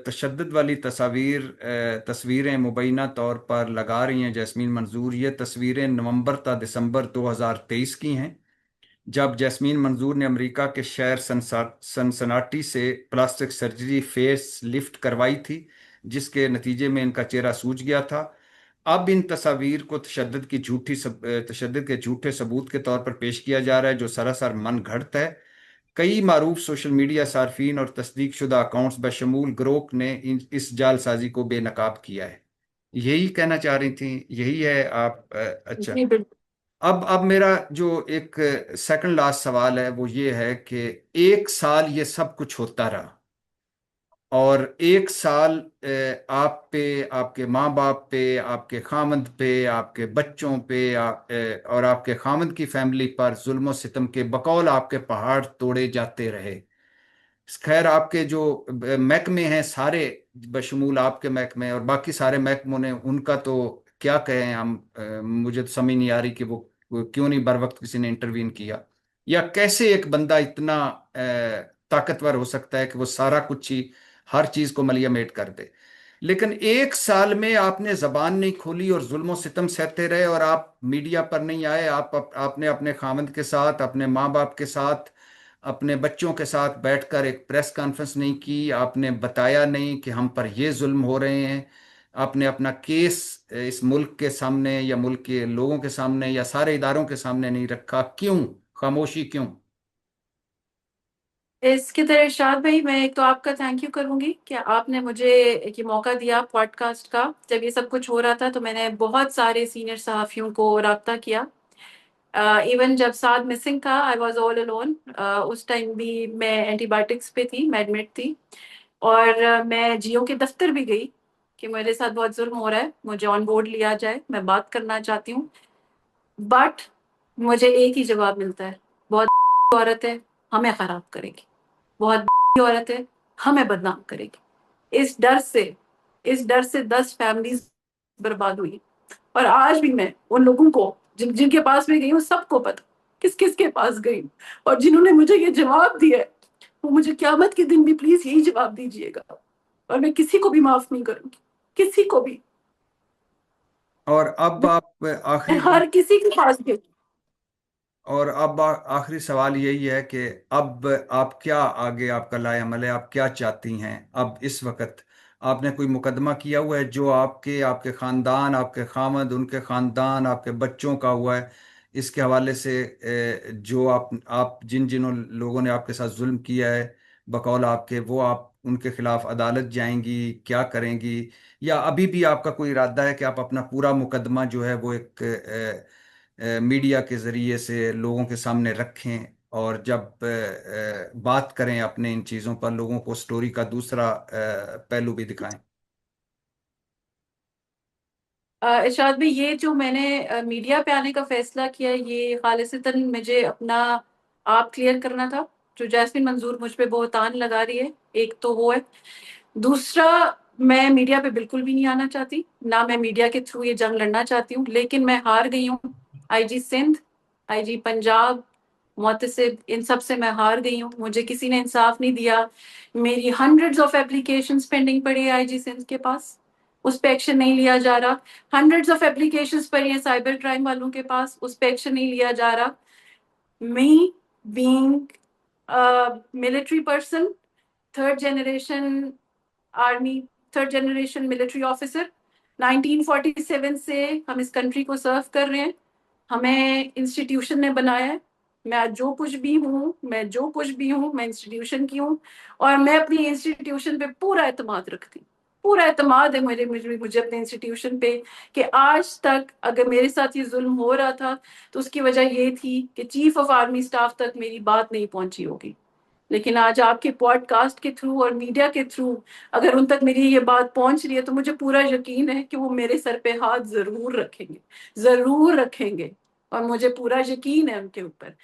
तशद्दुद वाली तस्वीरें मुबैना तौर पर लगा रही हैं जैस्मीन मंजूर, ये तस्वीरें नवंबर ता दिसंबर 2023 की हैं, जब जैस्मीन मंजूर ने अमेरिका के शहर सनसनाटी से प्लास्टिक सर्जरी फेस लिफ्ट करवाई थी, जिसके नतीजे में इनका चेहरा सूज गया था। अब इन तस्वीर को तशद्दुद के झूठे सबूत के तौर पर पेश किया जा रहा है, जो सरासर मन घड़त है। कई मारूफ सोशल मीडिया सार्फिन और तस्दीक शुदा अकाउंट्स बशमूल ग्रोक ने इस जालसाजी को बेनकाब किया है। यही कहना चाह रही थी, यही है आप? अच्छा। जी बिल्कुल। अब मेरा जो एक सेकंड लास्ट सवाल है वो ये है कि 1 साल ये सब कुछ होता रहा, और 1 साल आप पे, आपके माँ बाप पे, आपके खामद पे, आपके बच्चों पे, और आपके खामद की फैमिली पर जुल्म सितम के बकौल आपके पहाड़ तोड़े जाते रहे। खैर, आपके जो महकमे हैं सारे, बशमूल आपके महकमे और बाकी सारे महकमों ने, उनका तो क्या कहें हम। मुझे तो समझ नहीं आ रही कि वो क्यों नहीं बर वक्त किसी ने इंटरवीन किया, या कैसे एक बंदा इतना ताकतवर हो सकता है कि वो सारा कुछ ही, हर चीज को मलियामेट कर दे। लेकिन 1 साल में आपने जबान नहीं खोली और जुल्म सितम सहते रहे, और आप मीडिया पर नहीं आए। आपने अपने खामद के साथ, अपने माँ बाप के साथ, अपने बच्चों के साथ बैठकर एक प्रेस कॉन्फ्रेंस नहीं की। आपने बताया नहीं कि हम पर ये जुल्म हो रहे हैं। आपने अपना केस इस मुल्क के सामने या मुल्क के लोगों के सामने या सारे इदारों के सामने नहीं रखा। क्यों? खामोशी क्यों? इसकी तरह इरशाद भाई, मैं एक तो आपका थैंक यू करूंगी कि आपने मुझे ये मौका दिया पॉडकास्ट का। जब ये सब कुछ हो रहा था तो मैंने बहुत सारे सीनियर सहाफियों को राब्ता किया। इवन जब साद मिसिंग था आई वॉज ऑल अलोन। उस टाइम भी मैं एंटीबायोटिक्स पे थी, मैं एडमिट थी। और मैं जियो के दफ्तर भी गई कि मेरे साथ बहुत जुल्म हो रहा है, मुझे ऑन बोर्ड लिया जाए, मैं बात करना चाहती हूँ। बट मुझे एक ही जवाब मिलता है, बहुत औरत है, हमें खराब करेगी, बहुत औरत है, हमें बदनाम करेगी। इस डर से 10 फैमिलीज बर्बाद हुई। और आज भी मैं उन लोगों को जिनके पास में गई हूँ सबको पता किस किस के पास गई हूँ, और जिन्होंने मुझे ये जवाब दिया है वो मुझे क्यामत के दिन भी प्लीज यही जवाब दीजिएगा, और मैं किसी को भी माफ नहीं करूंगी, किसी को भी। और अब आप मैं आखिरी हर किसी के पास गई। और अब आखिरी सवाल यही है कि अब आप क्या, आगे आपका लाए अमल है, आप क्या चाहती हैं अब इस वक्त? आपने कोई मुकदमा किया हुआ है जो आपके आपके खानदान, आपके खामद, उनके खानदान, आपके बच्चों का हुआ है, इसके हवाले से? जो आप जिन जिन लोगों ने आपके साथ जुल्म किया है बकौल आपके, वो आप उनके खिलाफ अदालत जाएंगी, क्या करेंगी? या अभी भी आपका कोई इरादा है कि आप अपना पूरा मुकदमा जो है वो एक मीडिया के जरिए से लोगों के सामने रखें, और जब बात करें अपने इन चीज़ों पर, लोगों को स्टोरी का दूसरा पहलू भी दिखाएं? इरशाद भाई, ये जो मैंने मीडिया पे आने का फैसला किया, ये खालिसतन मुझे अपना आप क्लियर करना था। जो जैस्मिन मंजूर मुझ पे बहुतान लगा रही है, एक तो वो है। दूसरा, मैं मीडिया पे बिल्कुल भी नहीं आना चाहती, ना मैं मीडिया के थ्रू ये जंग लड़ना चाहती हूँ, लेकिन मैं हार गई हूँ। आईजी सिंध, आईजी पंजाब, मुहतसिब, इन सब से मैं हार गई हूँ। मुझे किसी ने इंसाफ नहीं दिया। मेरी हंड्रेड्स ऑफ एप्लीकेशंस पेंडिंग पड़ी है आईजी सिंध के पास, उस पे एक्शन नहीं लिया जा रहा। हंड्रेड्स ऑफ एप्लीकेशंस पड़ी हैं साइबर क्राइम वालों के पास, उस पे एक्शन नहीं लिया जा रहा। Me being military person, third generation army, third generation military officer, 1947 से हम इस कंट्री को सर्व कर रहे हैं। हमें इंस्टीट्यूशन ने बनाया है। मैं जो कुछ भी हूँ, मैं जो कुछ भी हूँ, मैं इंस्टीट्यूशन की हूँ। और मैं अपनी इंस्टीट्यूशन पे पूरा एतमाद रखती हूँ। पूरा एतमाद है मुझे मुझे मुझे अपने इंस्टीट्यूशन पे, कि आज तक अगर मेरे साथ ये जुल्म हो रहा था तो उसकी वजह ये थी कि चीफ ऑफ आर्मी स्टाफ तक मेरी बात नहीं पहुंची होगी। लेकिन आज आपके पॉडकास्ट के थ्रू और मीडिया के थ्रू अगर उन तक मेरी ये बात पहुंच रही है, तो मुझे पूरा यकीन है कि वो मेरे सर पे हाथ जरूर रखेंगे, जरूर रखेंगे। और मुझे पूरा यकीन है उनके ऊपर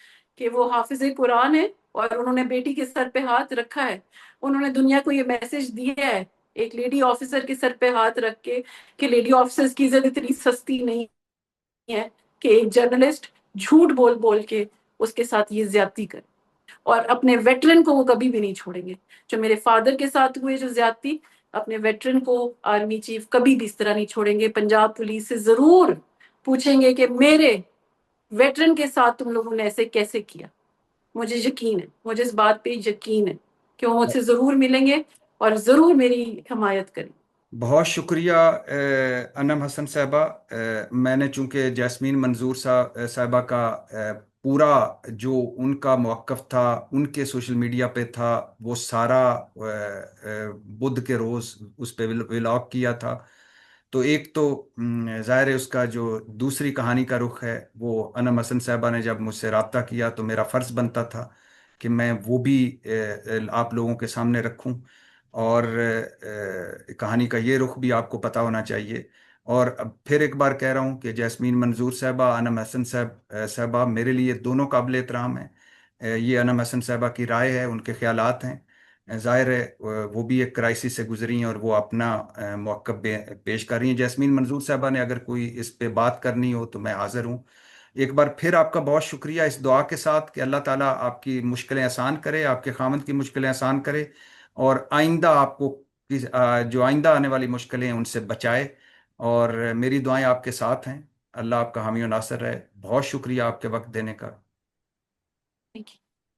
कि वो हाफिज कुरान है, और उन्होंने बेटी के सर पे हाथ रखा है। उन्होंने दुनिया को ये मैसेज दिया है, एक लेडी ऑफिसर के सर पे हाथ रख के, कि लेडी ऑफिसर्स की इज्जत इतनी सस्ती नहीं है कि एक जर्नलिस्ट झूठ बोल बोल के उसके साथ ये ज्यादती करे। और अपने वेटरन को वो कभी भी नहीं छोड़ेंगे। जो मेरे फादर के साथ हुए जो ज्यादती, अपने वेटरन को आर्मी चीफ कभी भी इस तरह नहीं छोड़ेंगे। पंजाब पुलिस से जरूर पूछेंगे कि मेरे वेटरन के साथ तुम लोगों ने ऐसे कैसे किया। मुझे यकीन है, मुझे इस बात पे यकीन है कि वो मुझसे जरूर मिलेंगे और जरूर मेरी हिमायत करेंगे। बहुत शुक्रिया अनम हसन साहबा। मैंने चूंकि जैस्मीन मंजूर साहबा का पूरा जो उनका मौक़िफ़ था उनके सोशल मीडिया पे था, वो सारा बुध के रोज़ उस पे व्लॉग किया था। तो एक तो ज़ाहिर है उसका जो दूसरी कहानी का रुख है, वो अनम हसन साहबा ने जब मुझसे रब्ता किया तो मेरा फ़र्ज़ बनता था कि मैं वो भी आप लोगों के सामने रखूं। और कहानी का ये रुख भी आपको पता होना चाहिए। और अब फिर एक बार कह रहा हूँ कि जैस्मीन मंजूर साहबा, अनम हसन साहबा मेरे लिए दोनों काबिल एहतराम हैं। ये अनम हसन साहबा की राय है, उनके ख्यालात हैं। जाहिर है वो भी एक क्राइसिस से गुजरी हैं और वो अपना मौक़िफ़ पेश कर रही हैं। जैस्मीन मंजूर साहबा ने अगर कोई इस पे बात करनी हो तो मैं हाजिर हूँ। एक बार फिर आपका बहुत शुक्रिया, इस दुआ के साथ कि अल्लाह ताला आपकी मुश्किलें आसान करे, आपके खामद की मुश्किलें आसान करे, और आइंदा आपको जो आइंदा आने वाली मुश्किलें हैं उनसे बचाए। और मेरी दुआएं आपके साथ हैं। अल्लाह आपका हामी और नासर रहे। बहुत शुक्रिया आपके वक्त देने का। Thank you.